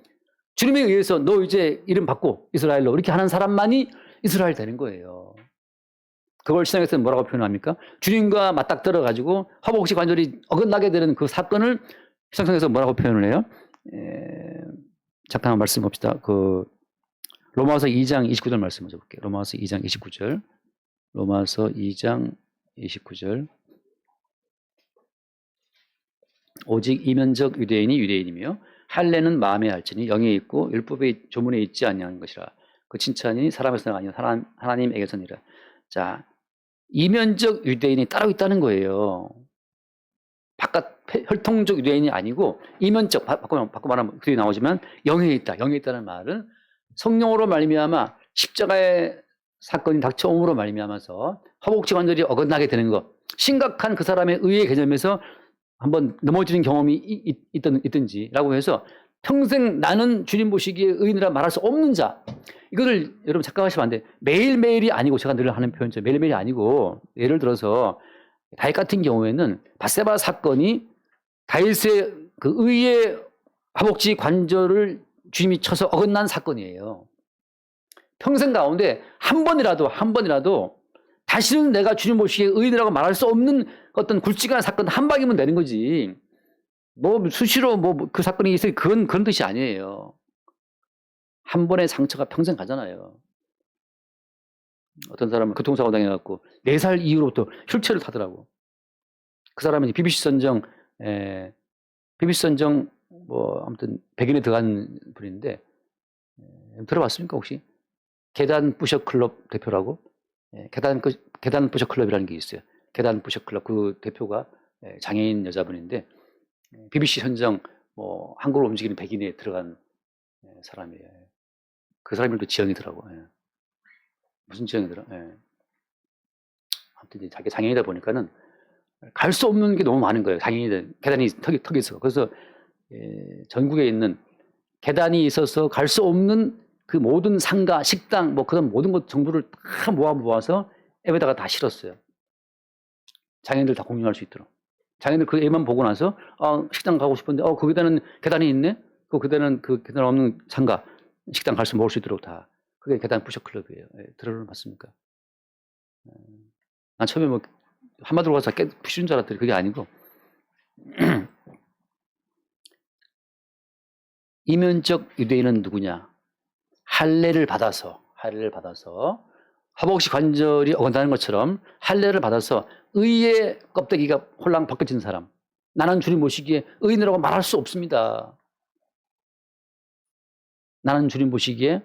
주님에 의해서 너 이제 이름 바꿔 이스라엘로 이렇게 하는 사람만이 이스라엘 되는 거예요. 그걸 신약에서는 뭐라고 표현합니까? 주님과 맞닥뜨려 가지고 허벅지 관절이 어긋나게 되는 그 사건을 신약성에서 뭐라고 표현을 해요? 잠깐 말씀 봅시다. 그 로마서 2장 29절 말씀 먼저 볼게요. 로마서 2장 29절. 로마서 2장 29절. 오직 이면적 유대인이 유대인이며 할례는 마음에 할지니 영에 있고 율법의 조문에 있지 아니하는 것이라. 그 칭찬이 사람에서는 아니요 하나님에게서니라. 자, 이면적 유대인이 따로 있다는 거예요. 바깥 혈통적 유대인이 아니고 이면적, 바꿔 말하면 그게 나오지만 영에 있다. 영에 있다는 말은 성령으로 말미암아 십자가의 사건이 닥쳐옴으로 말미암아서 허벅지 관절이 어긋나게 되는 것. 심각한 그 사람의 의의 개념에서 한번 넘어지는 경험이 있든지라고 해서 평생 나는 주님 보시기에 의인이라 말할 수 없는 자. 이거를 여러분 착각하시면 안 돼. 매일매일이 아니고 제가 늘 하는 표현처럼 매일매일이 아니고 예를 들어서 다윗 같은 경우에는 밧세바 사건이 다윗의 그 의의 허벅지 관절을 주님이 쳐서 어긋난 사건이에요. 평생 가운데 한 번이라도 다시는 내가 주님 보시기에 의인이라고 말할 수 없는 어떤 굵직한 사건 한 방이면 되는 거지. 뭐 수시로 뭐 그 사건이 있어요. 그런 뜻이 아니에요. 한 번의 상처가 평생 가잖아요. 어떤 사람은 교통사고 당해갖고 4살 이후로부터 휠체어를 타더라고. 그 사람은 BBC 선정 뭐 아무튼 100인에 들어간 분인데 들어봤습니까 혹시? 계단 부셔 클럽 대표라고? 계단 부셔 클럽이라는 게 있어요. 계단 부셔 클럽 그 대표가 장애인 여자분인데 BBC 선정 뭐 한국을 움직이는 100인에 들어간 사람이에요. 그 사람들도 지형이더라고. 무슨 지형이더라? 아무튼 이제 자기 장애인이다 보니까는 갈 수 없는 게 너무 많은 거예요. 장애인들 계단이 턱이 있어. 그래서 전국에 있는 계단이 있어서 갈 수 없는 그 모든 상가, 식당, 뭐 그런 모든 것 정보를 다 모아서 앱에다가 다 실었어요. 장애인들 다 공유할 수 있도록. 장애인들 그 앱만 보고 나서 식당 가고 싶은데 거기다는 계단이 있네. 그 계단 없는 상가, 식당 갈 수 먹을 수 있도록 다. 그게 계단 부셔 클럽이에요. 들어봤습니까? 난 처음에 뭐 한마디로 가서 부시는 줄 알았더니 그게 아니고 이면적 유대인은 누구냐? 할례를 받아서 허벅지 관절이 어긋나는 것처럼 할례를 받아서 의의 껍데기가 홀랑 벗겨진 사람. 나는 주님 보시기에 의인이라고 말할 수 없습니다. 나는 주님 보시기에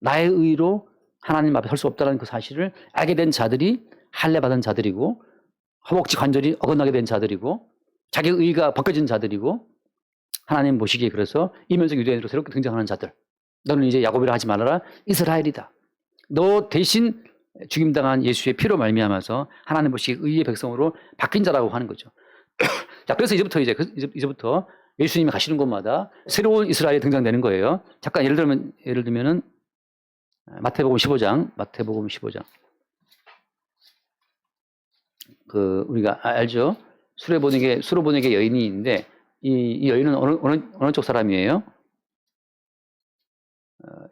나의 의로 하나님 앞에 설 수 없다는 그 사실을 알게 된 자들이 할례 받은 자들이고 허벅지 관절이 어긋나게 된 자들이고 자기 의가 벗겨진 자들이고 하나님 보시기에 그래서 이면적 유대인으로 새롭게 등장하는 자들. 너는 이제 야곱이라 하지 말아라. 이스라엘이다. 너 대신 죽임당한 예수의 피로 말미암아서 하나님 보시기에 의의 백성으로 바뀐 자라고 하는 거죠. 자, 그래서 이제부터 예수님이 가시는 곳마다 새로운 이스라엘이 등장되는 거예요. 잠깐 예를 들면은 마태복음 15장. 그 우리가 알죠? 수로보내게 여인이 있는데 이 여인은 어느 쪽 사람이에요?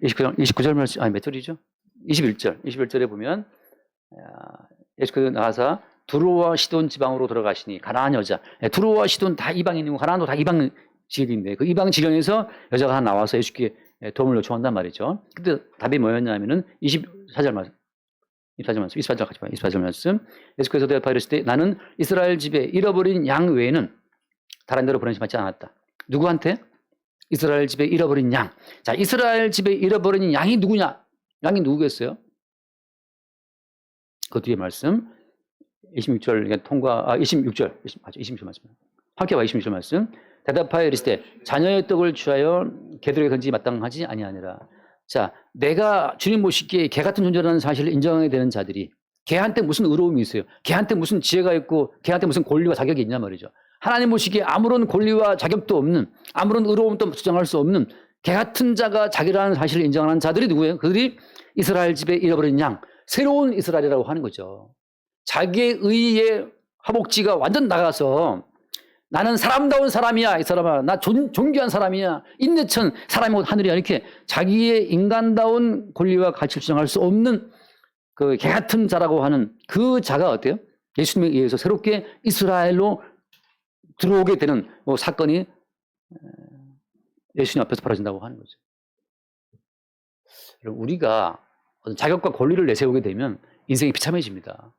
29절 말씀, 몇 절이죠? 21절에 보면 예수께서 나가서 두로와 시돈 지방으로 들어가시니 가나안 여자, 두로와 시돈 다 이방인이고 가나안도 다 이방 지역인데 그 이방 지경에서 여자가 하나 나와서 예수께 도움을 요청한단 말이죠. 그때 답이 뭐였냐면은 24절 말씀. 28절 말씀. 예수께서 대답하여 이르실 때 나는 이스라엘 집에 잃어버린 양 외에는 다른 데로 보내심 받지 않았다. 누구한테? 이스라엘 집에 잃어버린 양. 자, 이스라엘 집에 잃어버린 양이 누구냐? 양이 누구겠어요? 그 뒤에 말씀. 26절 26절 말씀. 함께 봐 26절 말씀. 대답하여 이르시되 자녀의 떡을 취하여 개들에게 던지기 마땅하지 아니하니라. 자, 내가 주님 보시기에 개 같은 존재라는 사실을 인정하게 되는 자들이 개한테 무슨 의로움이 있어요? 개한테 무슨 지혜가 있고 개한테 무슨 권리와 자격이 있냐 말이죠. 하나님 보시기에 아무런 권리와 자격도 없는, 아무런 의로움도 주장할 수 없는 개 같은 자가 자기라는 사실을 인정하는 자들이 누구예요? 그들이 이스라엘 집에 잃어버린 양, 새로운 이스라엘이라고 하는 거죠. 자기의 의의 허복지가 완전 나가서 나는 사람다운 사람이야, 이 사람아. 나 존귀한 사람이야. 인내천 사람이고 하늘이야. 이렇게 자기의 인간다운 권리와 가치를 주장할 수 없는 그 개 같은 자라고 하는 그 자가 어때요? 예수님에 의해서 새롭게 이스라엘로 들어오게 되는 사건이 예수님 앞에서 벌어진다고 하는 거죠. 우리가 자격과 권리를 내세우게 되면 인생이 비참해집니다.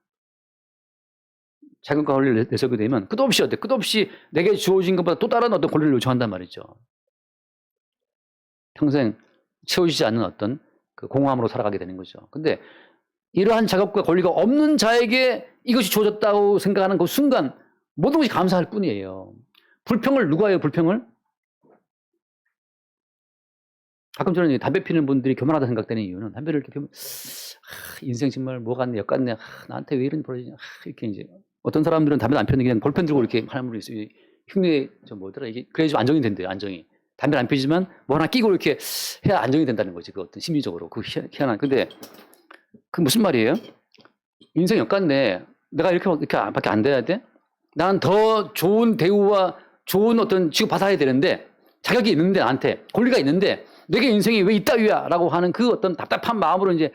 자격과 권리를 내세우게 되면 끝없이 내게 주어진 것보다 또 다른 어떤 권리를 요청한단 말이죠. 평생 채워지지 않는 어떤 그 공허함으로 살아가게 되는 거죠. 근데 이러한 자격과 권리가 없는 자에게 이것이 주어졌다고 생각하는 그 순간 모든 것이 감사할 뿐이에요. 불평을 누가 해요? 불평을? 가끔 저는 담배 피는 분들이 교만하다 생각되는 이유는 담배를 이렇게 피우면 인생 정말 뭐 같네, 역 같네, 나한테 왜 이런 벌어지냐, 이렇게 이제 어떤 사람들은 담배 안 피우는 그냥 볼펜 들고 이렇게 하는 분이 있어요. 흉내 좀 뭐더라 이게 그래야 좀 안정이 된대요. 안정이. 담배를 안 피우지만 뭐 하나 끼고 이렇게 해야 안정이 된다는 거지. 그 어떤 심리적으로 그 희한한. 근데 그 무슨 말이에요? 인생 역 같네. 내가 이렇게밖에 안 돼야 돼? 난 더 좋은 대우와 좋은 어떤 취급받아야 되는데 자격이 있는데 나한테 권리가 있는데 내게 인생이 왜 이따위야? 라고 하는 그 어떤 답답한 마음으로 이제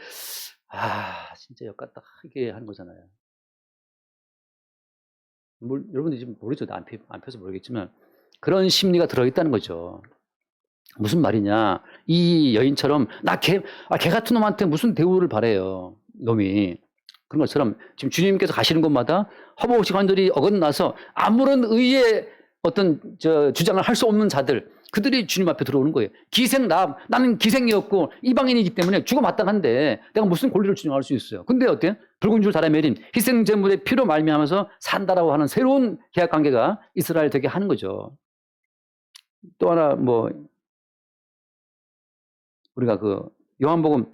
진짜 역 같다 이렇게 하는 거잖아요. 여러분들이 지금 모르죠. 안 펴서 모르겠지만 그런 심리가 들어있다는 거죠. 무슨 말이냐? 이 여인처럼 개 같은 놈한테 무슨 대우를 바래요. 놈이. 그런 것처럼 지금 주님께서 가시는 곳마다 허벅지 관절이 어긋나서 아무런 의의 어떤 주장을 할 수 없는 자들, 그들이 주님 앞에 들어오는 거예요. 나는 기생이었고 이방인이기 때문에 죽어 마땅한데 내가 무슨 권리를 주장할 수 있어요. 근데 어때요? 붉은 줄 달아 매린 희생제물의 피로 말미암아서 산다라고 하는 새로운 계약 관계가 이스라엘 되게 하는 거죠. 또 하나 우리가 그 요한복음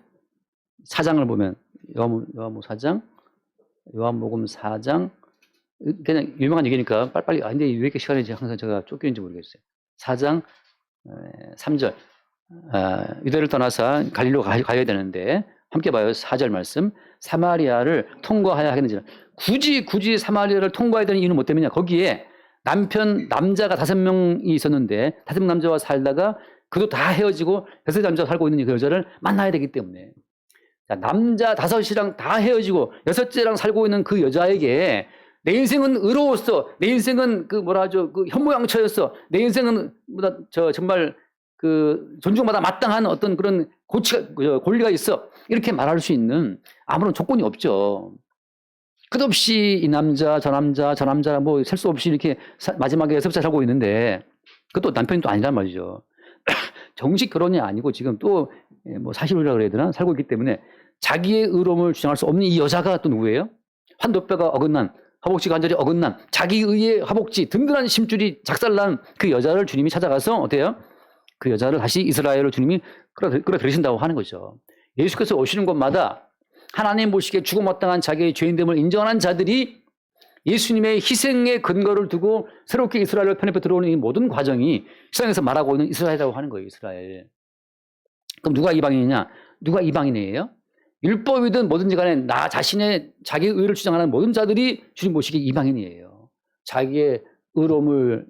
4장을 보면 요한복음 4장 그냥 유명한 얘기니까 빨리빨리 근데 왜 이렇게 시간이 항상 제가 쫓기는지 모르겠어요. 4장 3절 유대를 떠나서 갈릴리로 가야 되는데 함께 봐요. 4절 말씀. 사마리아를 통과해야 하겠는지. 굳이 사마리아를 통과해야 되는 이유는 뭐 때문이냐? 거기에 남자가 5명이 있었는데 5명 남자와 살다가 그도 다 헤어지고 6 남자가 살고 있는 그 여자를 만나야 되기 때문에 자, 남자 5이랑 다 헤어지고 6째랑 살고 있는 그 여자에게 내 인생은 의로웠어. 내 인생은 그 현모양처였어. 내 인생은 정말 그 존중받아 마땅한 어떤 그런 권리가 있어. 이렇게 말할 수 있는 아무런 조건이 없죠. 끝없이 이 남자, 저 남자 셀 수 없이 이렇게 마지막에 6살 살고 있는데 그것도 남편이 또 아니란 말이죠. 정식 결혼이 아니고 지금 또 사실혼이라고 그래야 되나? 살고 있기 때문에 자기의 의로움을 주장할 수 없는 이 여자가 또 누구예요? 환도뼈가 어긋난 허벅지 관절이 어긋난 자기 의의 허벅지 든든한 심줄이 작살난 그 여자를 주님이 찾아가서 어때요? 그 여자를 다시 이스라엘로 주님이 끌어들이신다고 하는 거죠. 예수께서 오시는 곳마다 하나님 보시기에 죽어마땅한 자기의 죄인됨을 인정하는 자들이 예수님의 희생의 근거를 두고 새롭게 이스라엘을 편입해 들어오는 이 모든 과정이 세상에서 말하고 있는 이스라엘이라고 하는 거예요. 이스라엘. 그럼 누가 이방인이냐? 누가 이방인이에요? 율법이든 뭐든지 간에 나 자신의 자기 의를 주장하는 모든 자들이 주님 보시기에 이방인이에요. 자기의 의로움을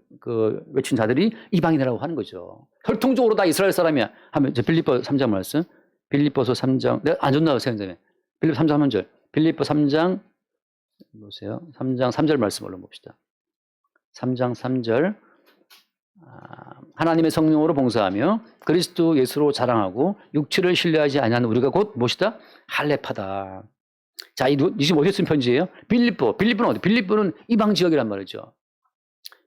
외친 자들이 이방인이라고 하는 거죠. 혈통적으로 다 이스라엘 사람이야. 하면 빌립보 3장 말씀. 빌립보서 3장. 내가 안 줬나 생각나네. 빌립보 3장 1절. 빌립보 3장 보세요. 3장 3절 말씀 얼른 봅시다. 3장 3절. 하나님의 성령으로 봉사하며 그리스도 예수로 자랑하고 육체를 신뢰하지 아니하는 우리가 곧 무엇이다? 할례파다. 자, 이 지금 어디에 쓴 편지예요? 빌립보. 빌립보는 어디? 빌립보는 이방 지역이란 말이죠.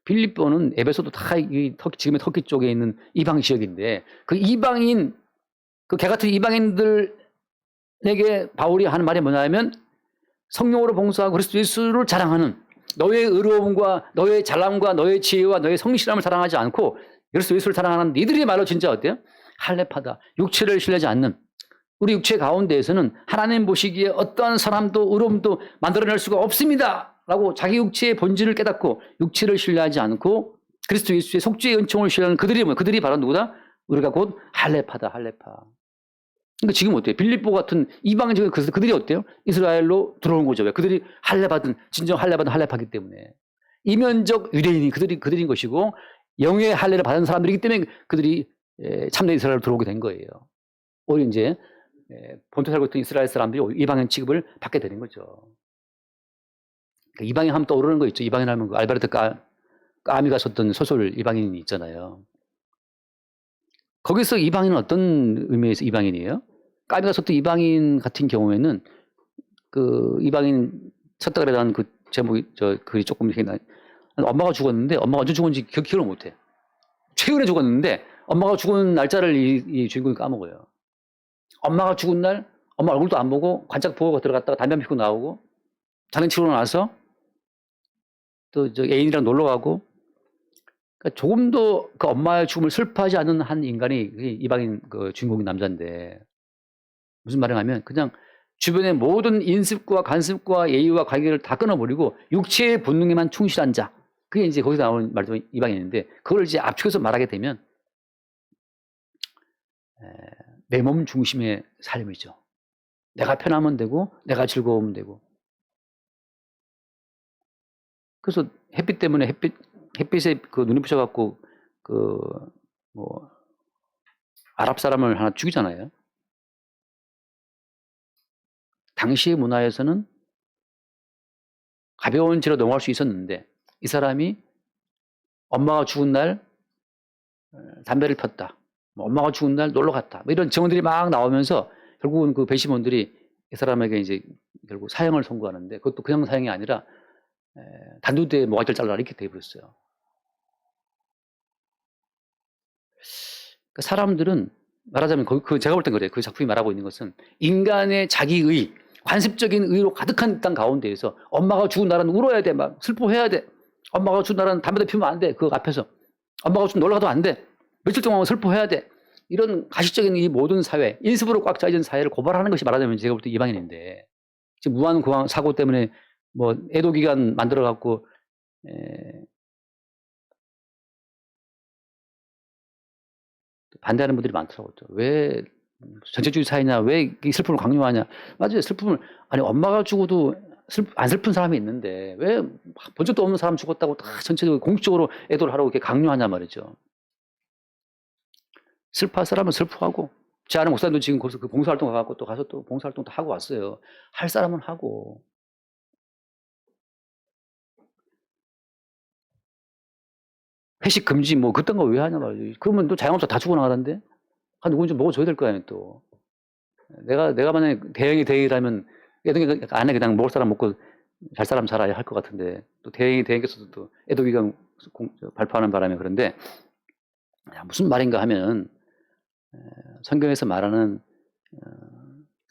빌립보는 에베소도 다 지금의 터키 쪽에 있는 이방 지역인데 그 이방인, 그 개 같은 이방인들에게 바울이 하는 말이 뭐냐면 성령으로 봉사하고 그리스도 예수를 자랑하는 너의 의로움과 너의 잘남과 너의 지혜와 너의 성실함을 자랑하지 않고 그리스도 예수를 자랑하는 니들의 말로 진짜 어때요? 할례파다. 육체를 신뢰하지 않는 우리 육체 가운데에서는 하나님 보시기에 어떠한 사람도 의로움도 만들어낼 수가 없습니다. 라고 자기 육체의 본질을 깨닫고 육체를 신뢰하지 않고 그리스도 예수의 속죄의 은총을 신뢰하는 그들이 뭐예요? 그들이 바로 누구다? 우리가 곧 할례파다. 할례파. 그러니까 지금 어때요? 빌립보 같은 이방 지역 그들이 어때요? 이스라엘로 들어온 거죠. 왜? 그들이 할례받은 진정 할례받은 할례파기 때문에 이면적 유대인이 그들인 것이고 영의 할례를 받은 사람들이기 때문에 그들이 참된 이스라엘로 들어오게 된 거예요. 오히려 이제 본토 살고 있던 이스라엘 사람들이 이방인 취급을 받게 되는 거죠. 그러니까 이방인 하면 떠오르는 거 있죠. 이방인 하면 그 알베르트 까미가 썼던 소설 이방인이 있잖아요. 거기서 이방인은 어떤 의미에서 이방인이에요? 까미가 썼던 이방인 같은 경우에는 그 이방인 쳤다 그래던 그 제목이 글이 조금 생각나. 엄마가 죽었는데 엄마가 언제 죽었는지 기억을 못해. 최근에 죽었는데 엄마가 죽은 날짜를 이 주인공이 까먹어요. 엄마가 죽은 날 엄마 얼굴도 안 보고 관짝 보고 들어갔다가 담배 피고 나오고 장난치고 나서 또 애인이랑 놀러 가고 그러니까 조금도 그 엄마의 죽음을 슬퍼하지 않는 한 인간이 이방인 그 주인공인 남자인데 무슨 말을 하면 그냥 주변의 모든 인습과 간섭과 예의와 관계를 다 끊어버리고 육체의 본능에만 충실한 자. 그게 이제 거기서 나오는 말도 이방인인데 그걸 이제 압축해서 말하게 되면 내 몸 중심의 삶이죠. 내가 편하면 되고 내가 즐거우면 되고. 그래서 햇빛 때문에 햇빛에 그 눈이 부셔갖고 아랍 사람을 하나 죽이잖아요. 당시의 문화에서는 가벼운 죄로 넘어갈 수 있었는데 이 사람이 엄마가 죽은 날 담배를 폈다. 엄마가 죽은 날 놀러 갔다. 이런 증언들이 막 나오면서 결국은 그 배심원들이 이 사람에게 이제 결국 사형을 선고하는데 그것도 그냥 사형이 아니라 단두대에 모가지를 잘라라 이렇게 돼버렸어요. 그러니까 사람들은 말하자면 제가 볼 땐 그래요. 그 작품이 말하고 있는 것은 인간의 자기의 관습적인 의로 가득한 땅 가운데에서 엄마가 죽은 날은 울어야 돼. 막 슬퍼해야 돼. 엄마가 죽은 날은 담배도 피우면 안 돼. 그 앞에서. 엄마가 좀 놀러 가도 안 돼. 며칠 동안 슬퍼해야 돼. 이런 가식적인 이 모든 사회, 인습으로 꽉 짜여진 사회를 고발하는 것이 말하자면 제가 볼 때 이방인인데 지금 무한공항 사고 때문에 뭐 애도기간 만들어갖고 반대하는 분들이 많더라고요. 왜 전체주의 사회냐? 왜 이 슬픔을 강요하냐? 맞아요. 슬픔을 아니 엄마가 죽어도 안 슬픈 사람이 있는데 왜 본 적도 없는 사람 죽었다고 다 전체적으로 공식적으로 애도를 하라고 이렇게 강요하냐 말이죠. 슬퍼할 사람은 슬퍼하고 제 아는 목사님도 지금 거기서 그 봉사활동 가갖고 또 가서 또 봉사활동도 하고 왔어요. 할 사람은 하고. 회식 금지 뭐 그딴 거 왜 하냐 말이죠. 그러면 또 자영업자 다 죽어나가는데 누군 좀 먹어줘야 될 거 아니에요 또. 내가 만약에 대행이라면 애동이 안에 그냥 먹을 사람 먹고 잘 사람 살아야 할 것 같은데 또 대행께서도 또 애도기간 발표하는 바람에 그런데 무슨 말인가 하면 성경에서 말하는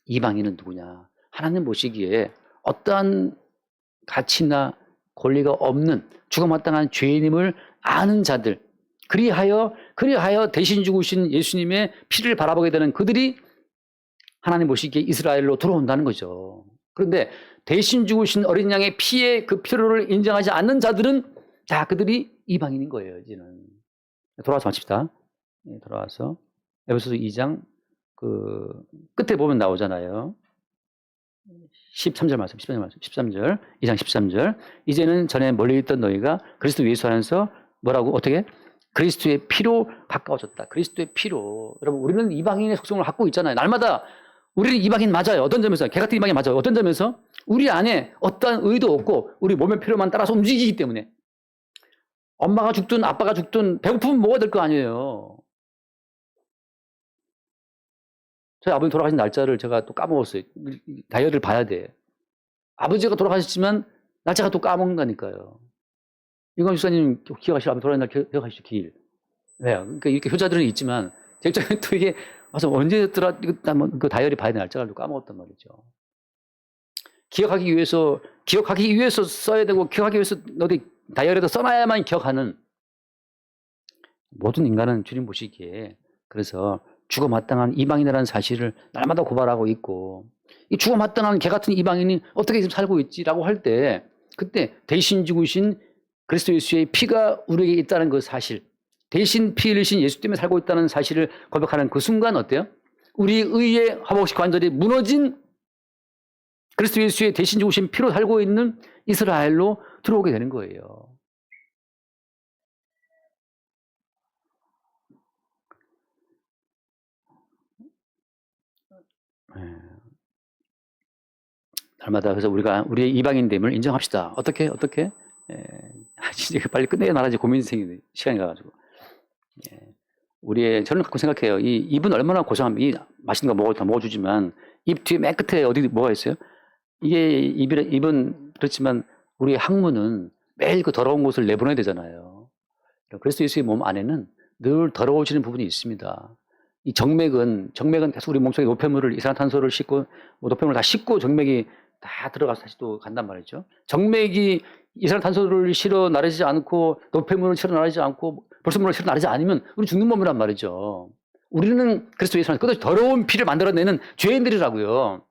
이방인은 누구냐? 하나님 보시기에 어떠한 가치나 권리가 없는 죽어마땅한 죄인임을 아는 자들, 그리하여 대신 죽으신 예수님의 피를 바라보게 되는 그들이 하나님 보시기에 이스라엘로 들어온다는 거죠. 그런데 대신 죽으신 어린 양의 피의 그 필요를 인정하지 않는 자들은 다 그들이 이방인인 거예요. 이제는 돌아와서 마칩시다. 돌아와서 에베소서 2장 그 끝에 보면 나오잖아요. 13절 말씀, 13절 말씀, 13절, 2장 13절. 이제는 전에 멀리 있던 너희가 그리스도 예수 안에서 뭐라고 어떻게? 그리스도의 피로 가까워졌다. 그리스도의 피로. 여러분, 우리는 이방인의 속성을 갖고 있잖아요. 날마다 우리는 이방인 맞아요. 어떤 점에서? 개 같은 이방인 맞아요. 어떤 점에서? 우리 안에 어떠한 의도 없고 우리 몸의 필요만 따라서 움직이기 때문에. 엄마가 죽든 아빠가 죽든 배고프면 먹어야 될 거 아니에요. 저희 아버지 돌아가신 날짜를 제가 또 까먹었어요. 다이어리를 봐야 돼. 아버지가 돌아가셨지만 날짜가 또 까먹는다니까요. 이광 집사님 기억하시죠? 아버지 돌아가신 날 기억하시죠? 기일. 네. 그러니까 이렇게 효자들은 있지만 제 입장에 또 이게 와서 언제였더라? 그 다이어리 봐야 될 날짜를 또 까먹었단 말이죠. 기억하기 위해서 써야 되고 기억하기 위해서 어디 다이어리에다 써놔야만 기억하는 모든 인간은 주님 보시기에 그래서 죽어마땅한 이방인이라는 사실을 날마다 고발하고 있고 이 죽어마땅한 개 같은 이방인이 어떻게 지금 살고 있지라고 할 때 그때 대신 죽으신 그리스도 예수의 피가 우리에게 있다는 그 사실, 대신 피 흘리신 예수 때문에 살고 있다는 사실을 고백하는 그 순간 어때요? 우리 의의 화복식 관절이 무너진 그리스도 예수의 대신 죽으신 피로 살고 있는 이스라엘로 들어오게 되는 거예요. 날마다 그래서 우리가 우리의 이방인됨을 인정합시다. 어떻게? 이제 빨리 끝내야 나라지 고민 생기는 시간이 가가지고. 저는 갖고 생각해요. 이 입은 얼마나 고상하면 이 맛있는 거 먹어주지만 입 뒤에 맨 끝에 어디 뭐가 있어요? 이게 입은 그렇지만 우리의 항문은 매일 그 더러운 곳을 내보내야 되잖아요. 그래서 예수의 몸 안에는 늘 더러워지는 부분이 있습니다. 이 정맥은 계속 우리 몸속에 노폐물을 이산화탄소를 싣고 노폐물을 다 싣고 정맥이 다 들어가서 다시 또 간단 말이죠. 정맥이 이산화탄소를 실어 나르지 않고 노폐물을 실어 나르지 않고 불순물을 실어 나르지 않으면 우리 죽는 몸이란 말이죠. 우리는 그리스도 예수 안에서 끝없이 더러운 피를 만들어내는 죄인들이라고요.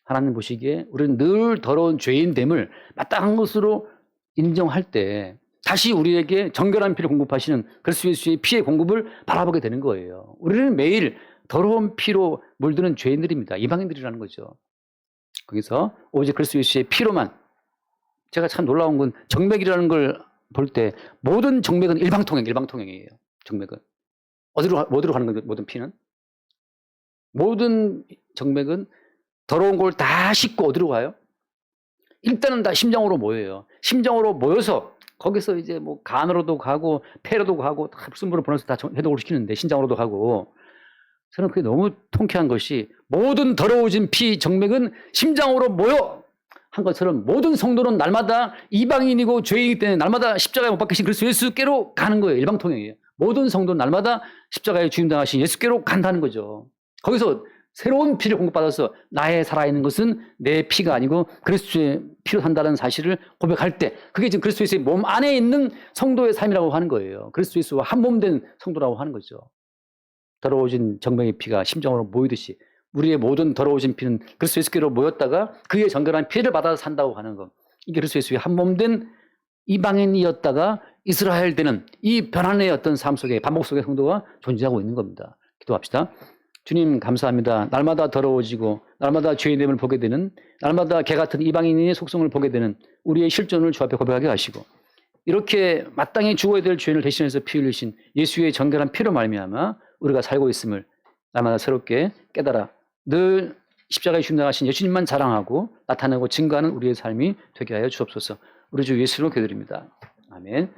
하나님 보시기에 우리는 늘 더러운 죄인됨을 마땅한 것으로 인정할 때 다시 우리에게 정결한 피를 공급하시는 그리스도 예수의 피의 공급을 바라보게 되는 거예요. 우리는 매일 더러운 피로 물드는 죄인들입니다. 이방인들이라는 거죠. 거기서 오직 그리스도 예수의 피로만, 제가 참 놀라운 건 정맥이라는 걸 볼 때 모든 정맥은 일방통행이에요. 정맥은. 어디로 가는 거죠? 모든 피는? 모든 정맥은 더러운 걸 다 씻고 어디로 가요? 일단은 다 심장으로 모여요. 심장으로 모여서 거기서 이제 뭐 간으로도 가고 폐로도 가고 다 불순물을 보내서 다 해독을 시키는데 신장으로도 가고, 저는 그게 너무 통쾌한 것이 모든 더러워진 피 정맥은 심장으로 모여 한 것처럼 모든 성도는 날마다 이방인이고 죄인이기 때문에 날마다 십자가에 못 박히신 그리스도 예수께로 가는 거예요. 일방통행이에요. 모든 성도는 날마다 십자가에 죽임당하신 예수께로 간다는 거죠. 거기서 새로운 피를 공급받아서 나의 살아있는 것은 내 피가 아니고 그리스도의 피로 산다는 사실을 고백할 때 그게 지금 그리스도 예수의 몸 안에 있는 성도의 삶이라고 하는 거예요. 그리스도 예수와 한 몸 된 성도라고 하는 거죠. 더러워진 정맥의 피가 심장으로 모이듯이 우리의 모든 더러워진 피는 그리스도 예수께로 모였다가 그의 정결한 피를 받아서 산다고 하는 것. 이게 그리스도 예수의 한 몸 된 이방인이었다가 이스라엘 되는 이 변환의 어떤 삶 속에 반복 속에 성도가 존재하고 있는 겁니다. 기도합시다. 주님 감사합니다. 날마다 더러워지고 날마다 죄인됨을 보게 되는, 날마다 개 같은 이방인의 속성을 보게 되는 우리의 실존을 주 앞에 고백하게 하시고, 이렇게 마땅히 죽어야 될 죄인을 대신해서 피 흘리신 예수의 정결한 피로 말미암아 우리가 살고 있음을 날마다 새롭게 깨달아 늘 십자가에 죽임당하신 예수님만 자랑하고 나타내고 증거하는 우리의 삶이 되게 하여 주옵소서. 우리 주 예수로 기도드립니다. 아멘.